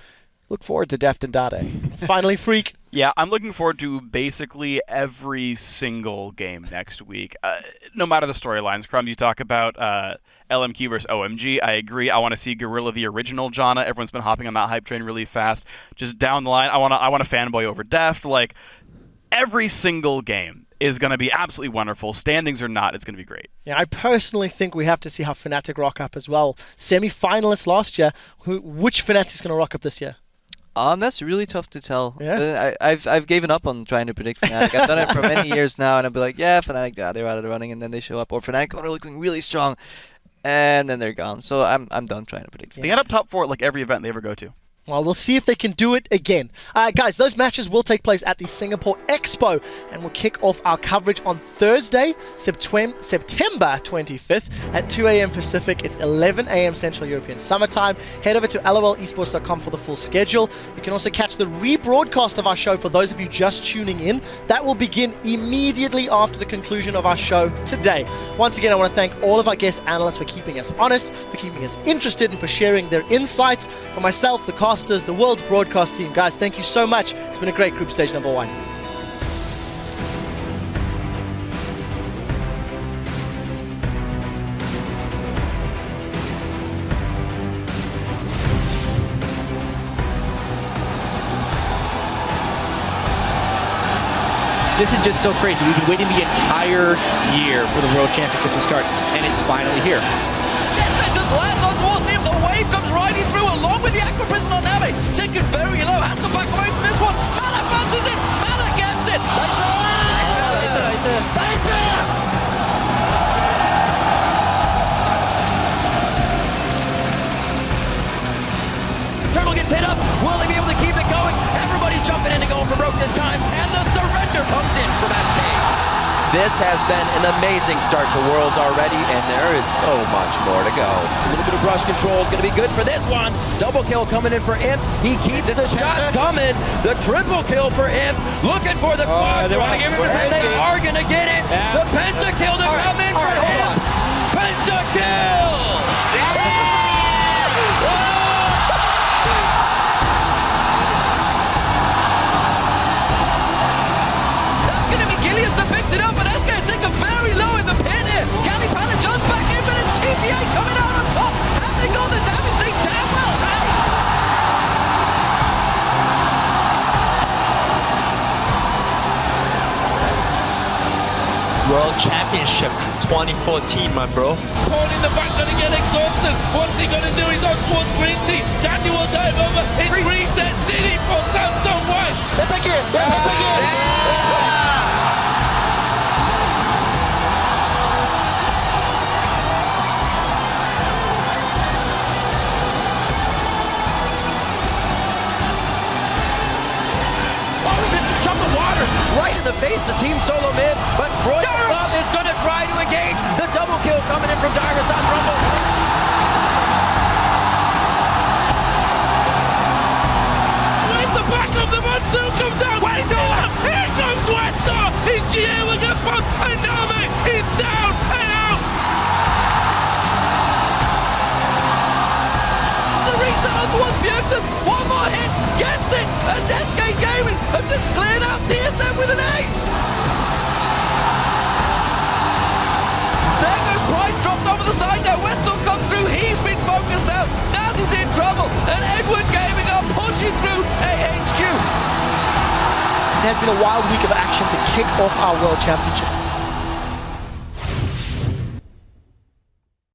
Speaker 5: look forward to Deft and Dade.
Speaker 1: Finally, Freak.
Speaker 2: Yeah, I'm looking forward to basically every single game next week. No matter the storylines. Crumbs, you talk about LMQ versus OMG. I agree. I want to see Gorilla the original Janna. Everyone's been hopping on that hype train really fast. Just down the line, I want to fanboy over Deft. Like, every single game is going to be absolutely wonderful. Standings or not, it's going to be great.
Speaker 1: Yeah, I personally think we have to see how Fnatic rock up as well. Semi-finalists last year. Which Fnatic's going to rock up this year?
Speaker 4: That's really tough to tell.
Speaker 1: Yeah.
Speaker 4: I've given up on trying to predict Fnatic. I've done it for many years now, and I'll be like, yeah, Fnatic, they're out of the running, and then they show up. Or Fnatic are looking really strong, and then they're gone. So I'm done trying to predict.
Speaker 2: They end up top 4 at like every event they ever go to.
Speaker 1: Well, we'll see if they can do it again. Guys, those matches will take place at the Singapore Expo, and we'll kick off our coverage on Thursday, September 25th at 2 a.m. Pacific. It's 11 a.m. Central European Summer Time. Head over to lolesports.com for the full schedule. You can also catch the rebroadcast of our show for those of you just tuning in. That will begin immediately after the conclusion of our show today. Once again, I want to thank all of our guest analysts for keeping us honest, for keeping us interested, and for sharing their insights. For myself, the casters, the world's broadcast team. Guys, thank you so much. It's been a great group stage number 1.
Speaker 13: This is just so crazy. We've been waiting the entire year for the World Championship to start, and it's finally here.
Speaker 6: Just lands on towards him. The wave comes riding through along with the Aqua Prison on NaMei. Taken very low. Has to back away from this one. Mana fancies it. Mana gets it. Turtle gets hit up. Will they be able to keep it going? Everybody's jumping in and going for broke this time. And the surrender comes in from SK. This has been an amazing start to Worlds already, and there is so much more to go. A little bit of brush control is going to be good for this one. Double kill coming in for Imp. He keeps the shot coming. The triple kill for Imp. Looking for the quad.
Speaker 13: They want to give it
Speaker 6: and they are going to get it. Yeah. The pentakill to come in for Imp. Pentakill! It up, but that's going to take him very low in the pit here. Can he kind of jump back in, but it's TPA coming out on top. And they got the damage thing damn well, right?
Speaker 14: World Championship 2014, my bro.
Speaker 7: Paul in the back going to get exhausted. What's he going to do? He's on towards GreenTea. Danny will dive over. It's reset city for Samsung White.
Speaker 6: Right in the face of Team Solo mid, but Love is going to try to engage. The double kill coming in from Dyrus on Rumble.
Speaker 7: Where's the backup? The Monsoon comes out. Westdoor! Here comes Westdoor! He's GiaWen get bumped, and NaMei is down and out. The reset on towards Bjergsen. One more hit, gets it, and SK Gaming have just cleared out TSM with an ace. There goes Prydz dropped over the side now. Westdoor comes through, he's been focused out. Now he's in trouble, and Edward Gaming are pushing through AHQ.
Speaker 1: It has been a wild week of action to kick off our World Championship.